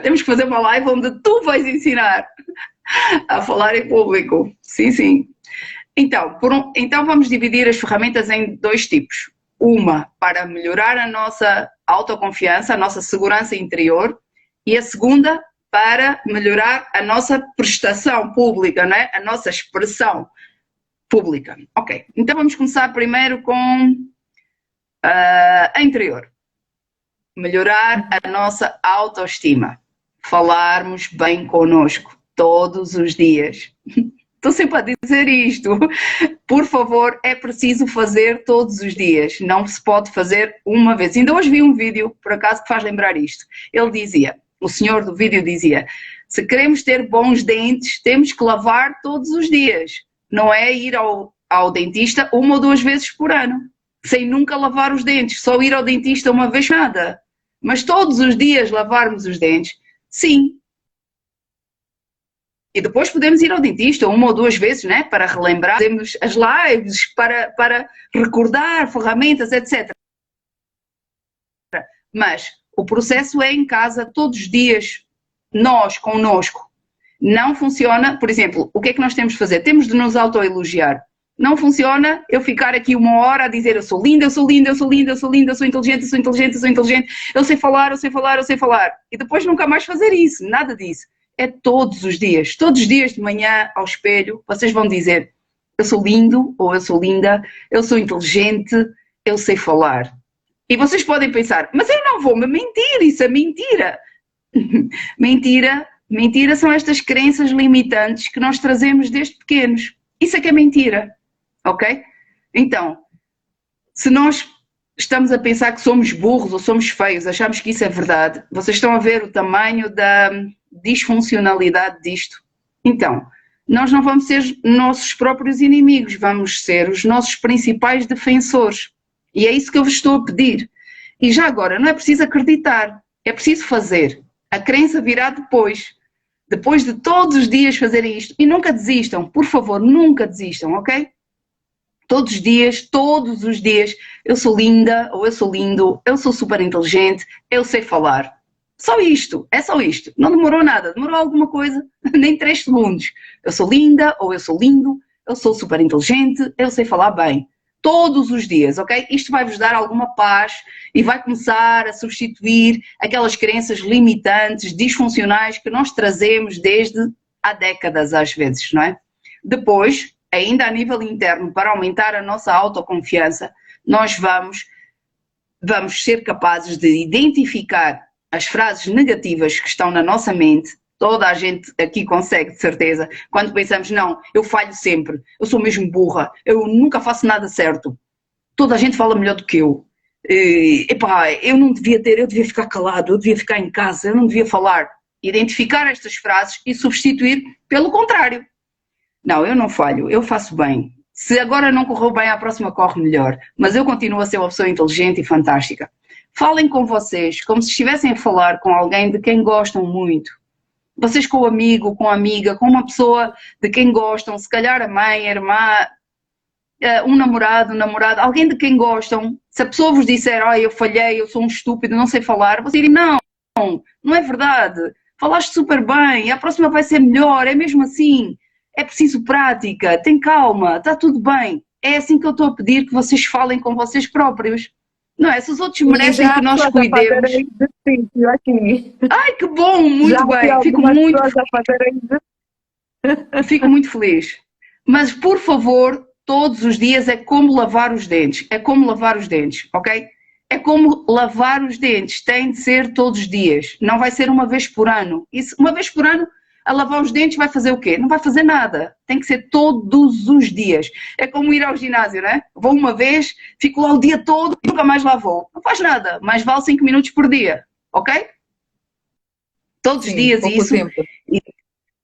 temos que fazer uma live onde tu vais ensinar a falar em público. Sim. Então vamos dividir as ferramentas em dois tipos. Uma para melhorar a nossa autoconfiança, a nossa segurança interior, e a segunda para melhorar a nossa prestação pública, não é? A nossa expressão pública. Ok, então vamos começar primeiro com a interior. Melhorar a nossa autoestima. Falarmos bem connosco todos os dias. Estou sempre a dizer isto. Por favor, é preciso fazer todos os dias. Não se pode fazer uma vez. Ainda hoje vi um vídeo, por acaso, que faz lembrar isto. Ele dizia, o senhor do vídeo dizia, se queremos ter bons dentes, temos que lavar todos os dias. Não é ir ao dentista uma ou duas vezes por ano, sem nunca lavar os dentes. Só ir ao dentista uma vez nada. Mas todos os dias lavarmos os dentes, sim. E depois podemos ir ao dentista uma ou duas vezes, né, para relembrar, temos as lives, para recordar ferramentas, etc. Mas o processo é em casa, todos os dias, nós, connosco. Não funciona, por exemplo, o que é que nós temos de fazer? Temos de nos autoelogiar. Não funciona eu ficar aqui uma hora a dizer eu sou linda, eu sou linda, eu sou linda, eu sou linda, eu sou inteligente, eu sou inteligente, eu sou inteligente, eu sei falar, eu sei falar, eu sei falar. E depois nunca mais fazer isso, nada disso. É todos os dias de manhã ao espelho, vocês vão dizer eu sou lindo ou eu sou linda, eu sou inteligente, eu sei falar. E vocês podem pensar, mas eu não vou me mentir, isso é mentira. Mentira são estas crenças limitantes que nós trazemos desde pequenos. Isso é que é mentira, ok? Então, se nós estamos a pensar que somos burros ou somos feios, achamos que isso é verdade, vocês estão a ver o tamanho da disfuncionalidade disto. Então, nós não vamos ser nossos próprios inimigos, vamos ser os nossos principais defensores. E é isso que eu vos estou a pedir. E já agora, não é preciso acreditar, é preciso fazer. A crença virá depois de todos os dias fazerem isto. E nunca desistam, por favor, nunca desistam, ok? Todos os dias, eu sou linda ou eu sou lindo, eu sou super inteligente, eu sei falar. Só isto, é só isto. Não demorou nada, demorou alguma coisa, nem 3 segundos. Eu sou linda ou eu sou lindo, eu sou super inteligente, eu sei falar bem. Todos os dias, ok? Isto vai-vos dar alguma paz e vai começar a substituir aquelas crenças limitantes, disfuncionais que nós trazemos desde há décadas às vezes, não é? Depois, ainda a nível interno, para aumentar a nossa autoconfiança, nós vamos ser capazes de identificar as frases negativas que estão na nossa mente. Toda a gente aqui consegue, de certeza, quando pensamos, não, eu falho sempre, eu sou mesmo burra, eu nunca faço nada certo, toda a gente fala melhor do que eu. Epá, eu devia ficar calado, eu devia ficar em casa, eu não devia falar. Identificar estas frases e substituir pelo contrário. Não, eu não falho, eu faço bem. Se agora não correu bem, à próxima corre melhor, mas eu continuo a ser uma pessoa inteligente e fantástica. Falem com vocês como se estivessem a falar com alguém de quem gostam muito. Vocês com o amigo, com a amiga, com uma pessoa de quem gostam, se calhar a mãe, a irmã, um namorado, alguém de quem gostam. Se a pessoa vos disser, eu falhei, eu sou um estúpido, não sei falar, vocês direm, não é verdade. falaste super bem, a próxima vai ser melhor, é mesmo assim, é preciso prática, tem calma, está tudo bem. É assim que eu estou a pedir que vocês falem com vocês próprios. Não é? Se os outros merecem que nós cuidemos. Ai, que bom, muito bem, fico muito feliz. Mas, por favor, todos os dias é como lavar os dentes. É como lavar os dentes, ok? É como lavar os dentes. Tem de ser todos os dias. Não vai ser uma vez por ano. Isso, uma vez por ano, a lavar os dentes vai fazer o quê? Não vai fazer nada. Tem que ser todos os dias. É como ir ao ginásio, não é? Vou uma vez, fico lá o dia todo e nunca mais lá vou. Não faz nada. Mais vale 5 minutos por dia, ok? Todos os dias isso. Tempo.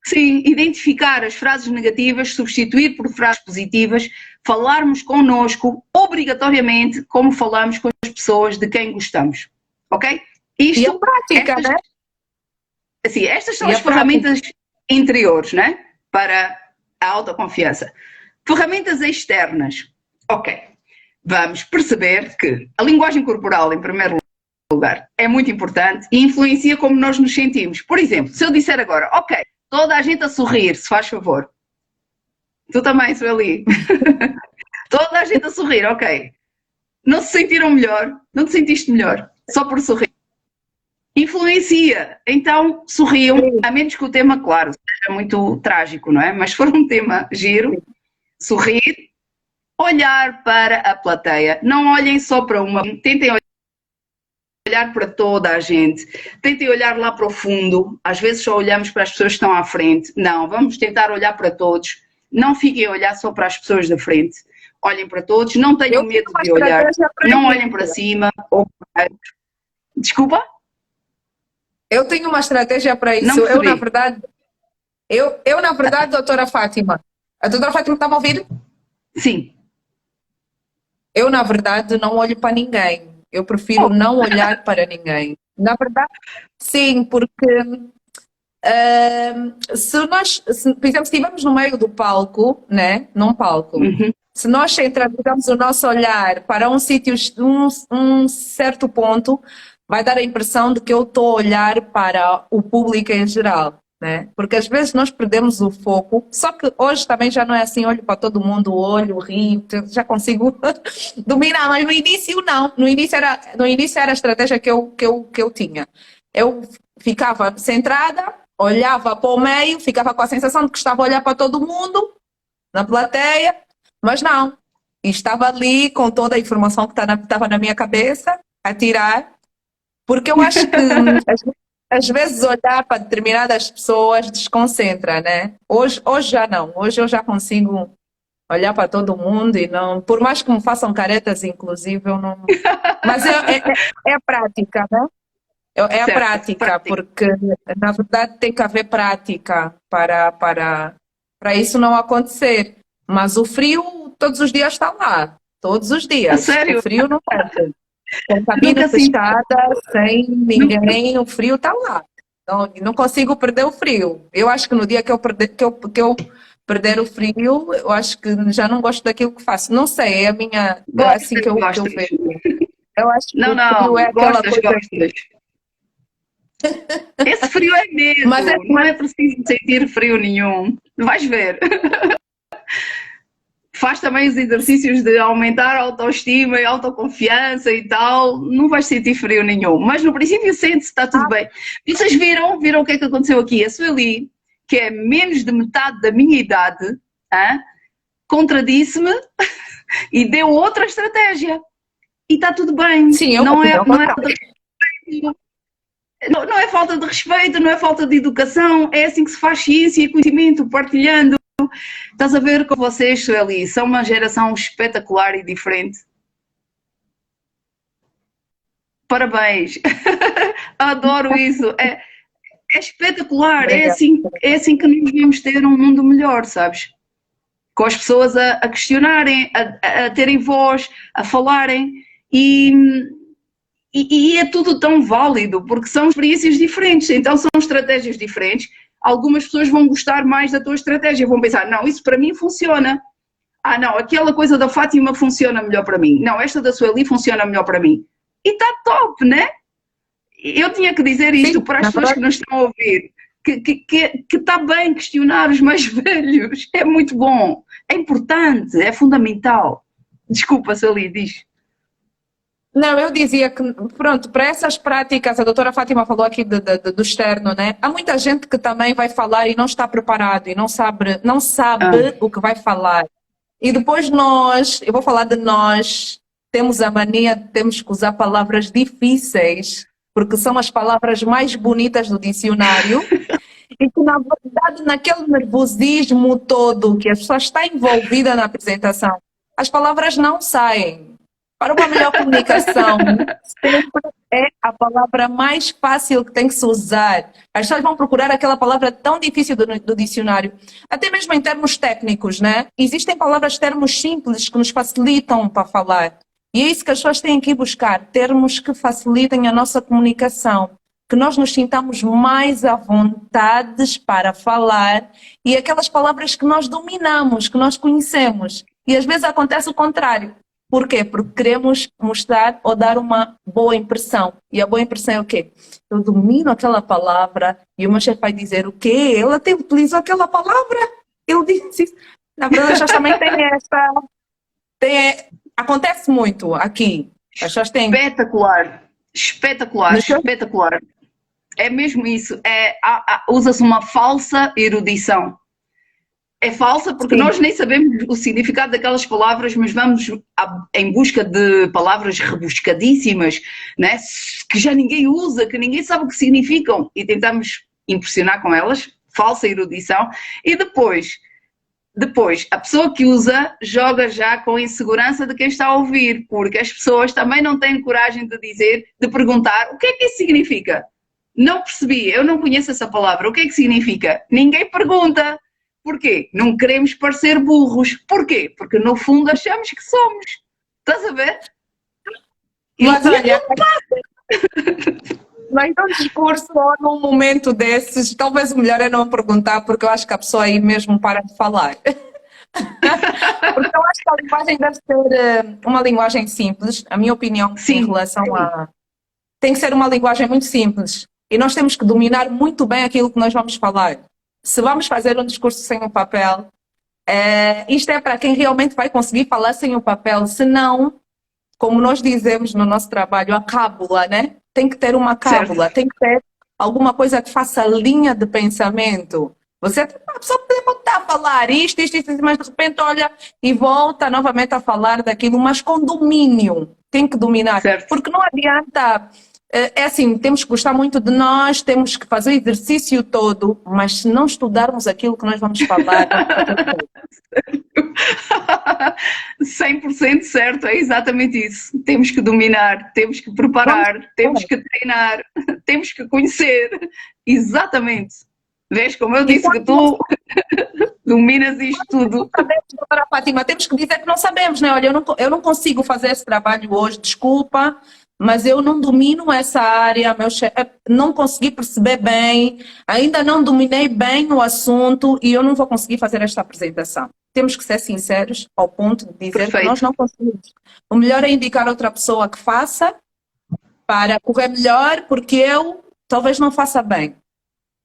Sim, identificar as frases negativas, substituir por frases positivas, falarmos connosco, obrigatoriamente, como falamos com as pessoas de quem gostamos. Ok? Isto, e a prática, né? Assim, estas são as ferramentas interiores, né? Para a autoconfiança. Ferramentas externas. Ok. Vamos perceber que a linguagem corporal, em primeiro lugar, é muito importante e influencia como nós nos sentimos. Por exemplo, se eu disser agora, ok, toda a gente a sorrir, se faz favor. Tu também, Sueli. Toda a gente a sorrir, ok. Não se sentiram melhor? Não te sentiste melhor? Só por sorrir. Influencia. Então, sorriam, a menos que o tema, claro, seja muito trágico, não é? Mas se for um tema giro, sorrir, olhar para a plateia. Não olhem só para uma. Tentem olhar para toda a gente, tentem olhar lá para o fundo, às vezes só olhamos para as pessoas que estão à frente, não, vamos tentar olhar para todos, não fiquem a olhar só para as pessoas da frente, olhem para todos, não tenham medo de olhar, não olhem para cima ou para baixo. Desculpa? Eu tenho uma estratégia para isso, eu na verdade, doutora Fátima, a doutora Fátima está a ouvir? Sim. Eu na verdade não olho para ninguém. Eu prefiro não olhar para ninguém. Na verdade, sim, porque por exemplo, se estivermos no meio do palco, né, num palco, se nós centralizamos o nosso olhar para um sítio, um certo ponto, vai dar a impressão de que eu estou a olhar para o público em geral. Né? Porque às vezes nós perdemos o foco, só que hoje também já não é assim, olho para todo mundo, olho, rio, já consigo dominar, mas no início não, no início era a estratégia que eu tinha. Eu ficava centrada, olhava para o meio, ficava com a sensação de que estava a olhar para todo mundo, na plateia, mas não, e estava ali com toda a informação que estava na minha cabeça, a tirar, porque eu acho que às vezes olhar para determinadas pessoas desconcentra, né? Hoje já não. Hoje eu já consigo olhar para todo mundo e não... Por mais que me façam caretas, inclusive, eu não... Mas é a prática, né? É a prática, porque, na verdade, tem que haver prática para isso não acontecer. Mas o frio, todos os dias está lá. Todos os dias. Sério? O frio não perde. Com cabine fechada, sem ninguém, o frio está lá. Não consigo perder o frio. Eu acho que no dia que eu perder o frio, eu acho que já não gosto daquilo que faço. Não sei, é a minha... É assim que eu vejo. Eu acho que o frio é aquela coisa... Gostas. Esse frio é mesmo, mas não é preciso sentir frio nenhum. Vais ver. Faz também os exercícios de aumentar a autoestima e autoconfiança e tal, não vais sentir frio nenhum. Mas no princípio sente-se, está tudo bem. E vocês viram o que é que aconteceu aqui? A Sueli, que é menos de metade da minha idade, contradisse-me e deu outra estratégia. E está tudo bem. Sim, não é falta de respeito, não é falta de educação, é assim que se faz ciência e conhecimento, partilhando. Estás a ver com vocês, Sueli, são uma geração espetacular e diferente. Parabéns, adoro isso, é espetacular, é assim que nós vamos ter um mundo melhor, sabes? Com as pessoas a questionarem, a terem voz, a falarem e é tudo tão válido, porque são experiências diferentes, então são estratégias diferentes. Algumas pessoas vão gostar mais da tua estratégia, vão pensar, não, isso para mim funciona. Ah, não, aquela coisa da Fátima funciona melhor para mim. Não, esta da Sueli funciona melhor para mim. E está top, né? eu tinha que dizer isto para as pessoas que nos estão a ouvir, que está bem questionar os mais velhos, é muito bom, é importante, é fundamental. Desculpa, Sally, diz. Não, eu dizia que, pronto, para essas práticas, a doutora Fátima falou aqui do externo, né? Há muita gente que também vai falar e não está preparado e não sabe o que vai falar. E depois eu vou falar de nós, temos a mania de temos que usar palavras difíceis, porque são as palavras mais bonitas do dicionário, e que, na verdade, naquele nervosismo todo que a pessoa está envolvida na apresentação, as palavras não saem. Para uma melhor comunicação, sempre é a palavra mais fácil que tem que se usar. As pessoas vão procurar aquela palavra tão difícil do dicionário. Até mesmo em termos técnicos, né? Existem palavras, termos simples que nos facilitam para falar. E é isso que as pessoas têm que buscar. Termos que facilitem a nossa comunicação. Que nós nos sintamos mais à vontade para falar. E aquelas palavras que nós dominamos, que nós conhecemos. E às vezes acontece o contrário. Por quê? Porque queremos mostrar ou dar uma boa impressão. E a boa impressão é o quê? Eu domino aquela palavra e o meu chefe vai dizer o quê? Ela utilizou aquela palavra? Eu disse isso. Na verdade, as pessoas também têm acontece muito aqui. As pessoas têm... Espetacular. Espetacular. Espetacular. É mesmo isso. Usa-se uma falsa erudição. É falsa porque nós nem sabemos o significado daquelas palavras, mas vamos em busca de palavras rebuscadíssimas, né? Que já ninguém usa, que ninguém sabe o que significam e tentamos impressionar com elas, falsa erudição, e depois a pessoa que usa joga já com a insegurança de quem está a ouvir, porque as pessoas também não têm coragem de perguntar o que é que isso significa. Não percebi, eu não conheço essa palavra, o que é que significa? Ninguém pergunta. Porquê? Não queremos parecer burros. Porquê? Porque no fundo achamos que somos. Estás a ver? Mas olha, mas um discurso ou num momento desses, talvez o melhor é não perguntar, porque eu acho que a pessoa aí mesmo para de falar. Porque eu acho que a linguagem deve ser uma linguagem simples, a minha opinião em relação a... Tem que ser uma linguagem muito simples. E nós temos que dominar muito bem aquilo que nós vamos falar. Se vamos fazer um discurso sem um papel, isto é para quem realmente vai conseguir falar sem o papel. Se não, como nós dizemos no nosso trabalho, a cábula, né? Tem que ter uma cábula, tem que ter alguma coisa que faça linha de pensamento. A pessoa pode estar a falar isto, mas de repente olha e volta novamente a falar daquilo, mas com domínio. Tem que dominar. Certo. Porque não adianta... É assim, temos que gostar muito de nós, temos que fazer o exercício todo, mas se não estudarmos aquilo que nós vamos falar... 100% certo, é exatamente isso. Temos que dominar, temos que preparar, temos que treinar, temos que conhecer. Exatamente. Vês como eu disse que tu dominas isto tudo. Doutora Fátima, temos que dizer que não sabemos, né? Olha, eu não consigo fazer esse trabalho hoje, desculpa, mas eu não domino essa área, não consegui perceber bem, ainda não dominei bem o assunto e eu não vou conseguir fazer esta apresentação. Temos que ser sinceros ao ponto de dizer que nós não conseguimos. O melhor é indicar outra pessoa que faça para correr melhor, porque eu talvez não faça bem,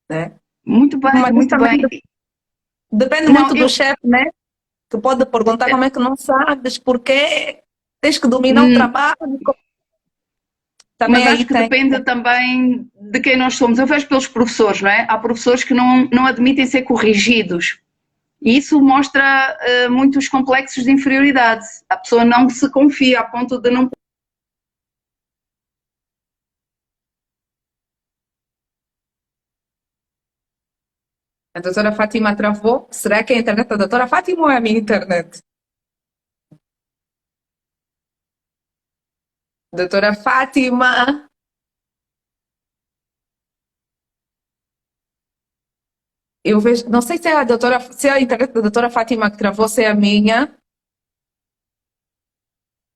né? Muito bem, mas muito bem. Depende muito do chefe, né? Que pode perguntar como é que não sabes, porquê, tens que dominar o trabalho. Também mas acho que depende também de quem nós somos. Eu vejo pelos professores, não é? Há professores que não admitem ser corrigidos. E isso mostra muitos complexos de inferioridade. A pessoa não se confia a ponto de não... A doutora Fátima travou. Será que é a internet da doutora Fátima ou é a minha internet? Doutora Fátima. Eu vejo, não sei se é a internet da doutora Fátima que travou, se é a minha.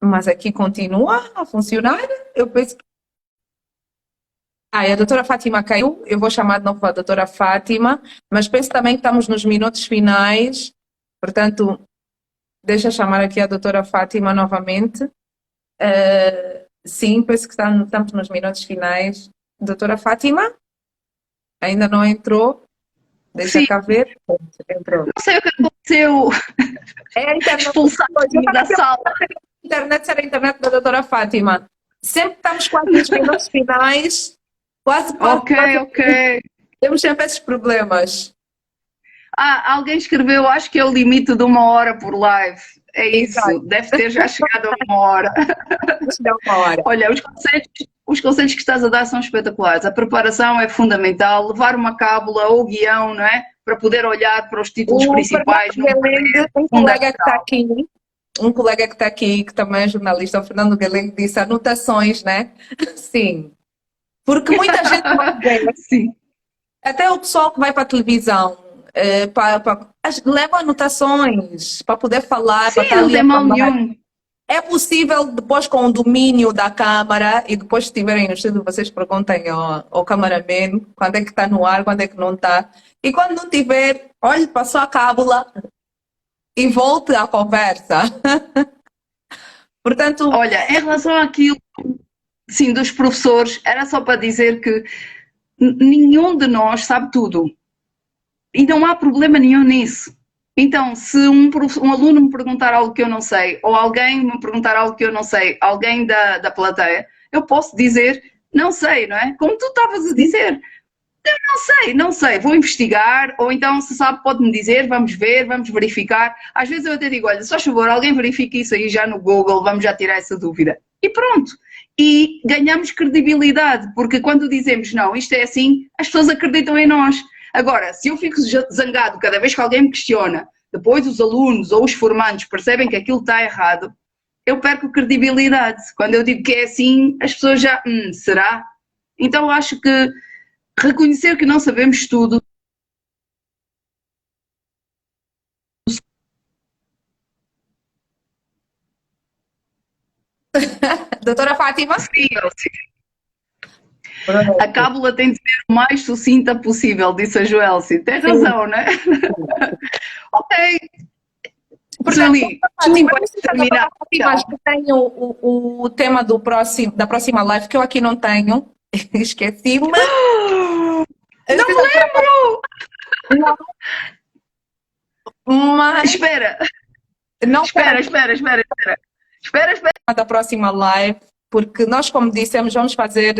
Mas aqui continua a funcionar. Eu penso que... a doutora Fátima caiu. Eu vou chamar de novo a doutora Fátima, mas penso também que estamos nos minutos finais. Portanto, deixa eu chamar aqui a doutora Fátima novamente. Sim, penso que estamos nos minutos finais. Doutora Fátima? Ainda não entrou? Deixa cá ver. Entrou. Não sei o que aconteceu. É a internet. Expulsar-me da sala. A internet será a internet da doutora Fátima. Sempre estamos quase nos minutos finais. Quase. Ok. Temos sempre esses problemas. Alguém escreveu, acho que é o limite de 1 hora por live. É isso, exato. Deve ter já chegado a 1 hora. Olha, os conselhos que estás a dar são espetaculares. A preparação é fundamental, levar uma cábula ou guião, não é? Para poder olhar para os títulos principais. Um colega que está aqui, que também é jornalista, o Fernando Galengo, disse anotações, né? Sim. Porque muita gente vai ver. Sim. Até o pessoal que vai para a televisão leva anotações para poder falar. Sim, não tem mal nenhum. É possível, depois com o domínio da câmara, e depois se estiverem no estúdio, vocês perguntem ao cameraman quando é que está no ar, quando é que não está. E quando não tiver, olhe, passou a cábula e volte à conversa. Portanto... Olha, em relação àquilo, sim, dos professores, era só para dizer que nenhum de nós sabe tudo. E não há problema nenhum nisso. Então, se um aluno me perguntar algo que eu não sei, ou alguém me perguntar algo que eu não sei, alguém da plateia, eu posso dizer, não sei, não é? Como tu estavas a dizer. Eu não sei, vou investigar, ou então, se sabe, pode-me dizer, vamos ver, vamos verificar. Às vezes eu até digo, olha, só favor, alguém verifique isso aí já no Google, vamos já tirar essa dúvida. E pronto. E ganhamos credibilidade, porque quando dizemos, não, isto é assim, as pessoas acreditam em nós. Agora, se eu fico zangado cada vez que alguém me questiona, depois os alunos ou os formandos percebem que aquilo está errado, eu perco credibilidade. Quando eu digo que é assim, as pessoas já, será? Então eu acho que reconhecer que não sabemos tudo. Doutora Fátima? Sim. A cábula tem de ser o mais sucinta possível, disse a Joelce. Tem razão, não é? Ok. Portanto, Fátima, eu tenho o tema da próxima live, que eu aqui não tenho. Esqueci-me. Não me lembro! Não. Mas... Espera. Não espera. Da próxima live, porque nós, como dissemos, vamos fazer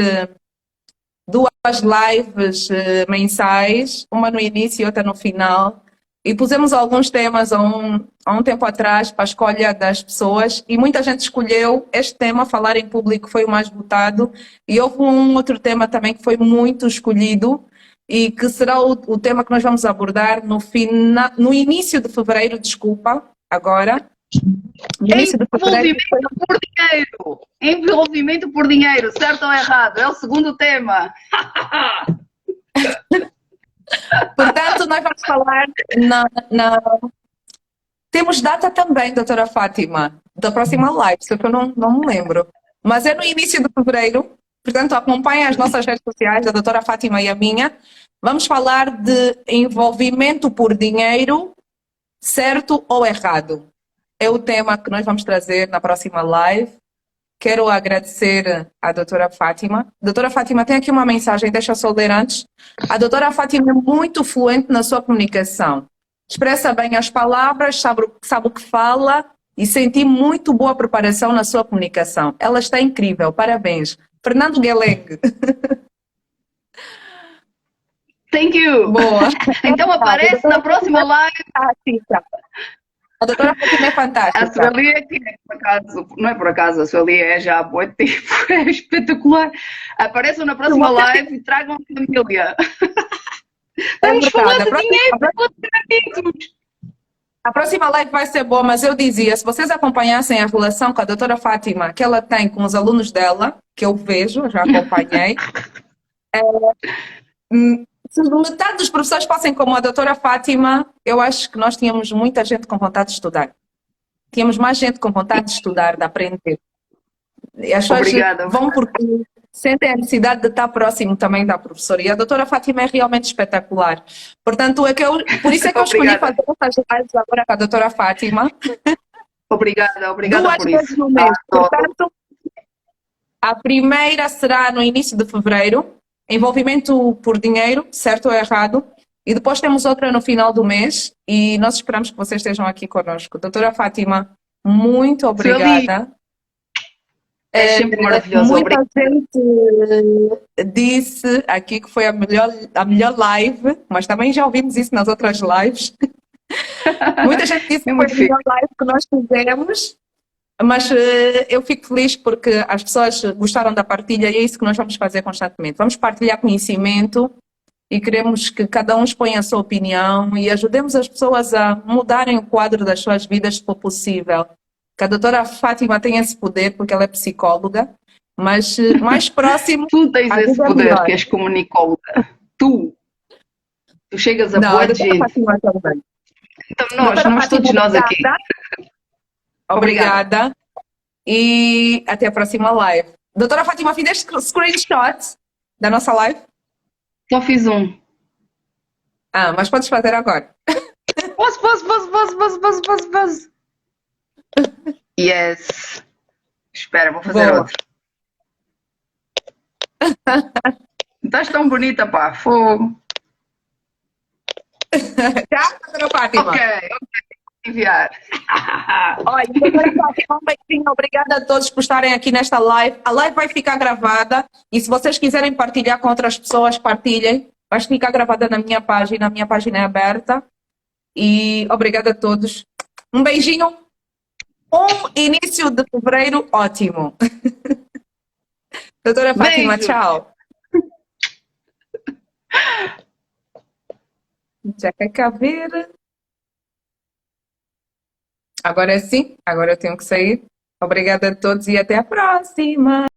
2 lives mensais, uma no início e outra no final, e pusemos alguns temas há um tempo atrás para a escolha das pessoas, e muita gente escolheu este tema, falar em público, foi o mais votado, e houve um outro tema também que foi muito escolhido, e que será o tema que nós vamos abordar no início de fevereiro, agora. Envolvimento por dinheiro, certo ou errado? É o segundo tema. Portanto, nós vamos falar Temos data também, doutora Fátima, da próxima live, só que eu não me lembro. Mas é no início de fevereiro, portanto, acompanhem as nossas redes sociais, a doutora Fátima e a minha. Vamos falar de envolvimento por dinheiro, certo ou errado. É o tema que nós vamos trazer na próxima live. Quero agradecer à doutora Fátima. Doutora Fátima, tem aqui uma mensagem, deixa eu só ler antes. A doutora Fátima é muito fluente na sua comunicação. Expressa bem as palavras, sabe o que fala e senti muito boa preparação na sua comunicação. Ela está incrível, parabéns. Fernando Galengo. Thank you. Boa. Então aparece na próxima live. A doutora Fátima é fantástica. A Sueli é que é, por acaso, não é por acaso, a Sueli é já há muito tempo, é espetacular. Apareçam na próxima live e tragam a família. Vamos falar de dinheiro para amigos. A próxima live vai ser boa, mas eu dizia, se vocês acompanhassem a relação com a doutora Fátima, que ela tem com os alunos dela, que eu vejo, já acompanhei, se metade dos professores fossem como a doutora Fátima, eu acho que nós tínhamos muita gente com vontade de estudar. Tínhamos mais gente com vontade de estudar, de aprender. E as pessoas vão porque sentem a necessidade de estar próximo também da professora. E a doutora Fátima é realmente espetacular. Portanto, por isso é que eu escolhi fazer essas lives agora com a doutora Fátima. Obrigada por isso. 2 vezes no mês. Portanto, a primeira será no início de fevereiro. envolvimento por dinheiro, certo ou errado. E depois temos outra no final do mês e nós esperamos que vocês estejam aqui conosco. Doutora Fátima, muito obrigada. É sempre maravilhoso. Muita gente disse aqui que foi a melhor live, mas também já ouvimos isso nas outras lives. Muita gente disse que foi a melhor live que nós fizemos, mas eu fico feliz porque as pessoas gostaram da partilha e é isso que nós vamos fazer constantemente. Vamos partilhar conhecimento e queremos que cada um exponha a sua opinião e ajudemos as pessoas a mudarem o quadro das suas vidas se for possível. Que a doutora Fátima tem esse poder porque ela é psicóloga, mas mais próximo... Tu tens esse poder, que és comunicóloga. Tu chegas a boa de gente. Fátima também. Então nós todos nós aqui. Obrigada. E até a próxima live. Doutora Fátima, fizeste screenshot da nossa live? Só fiz um. Ah, mas podes fazer agora. Posso. Yes. Espera, vou fazer outro. Estás tão bonita, pá. Fogo. Tchau, doutora Fátima. Ok. Enviar. Olha, doutora Fátima, um beijinho. Obrigada a todos por estarem aqui nesta live. A live vai ficar gravada e se vocês quiserem partilhar com outras pessoas, partilhem. Vai ficar gravada na minha página é aberta. E obrigada a todos. Um beijinho. Início de fevereiro ótimo. Doutora Fátima, tchau. Já quer caber. Agora sim, agora eu tenho que sair. Obrigada a todos e até a próxima.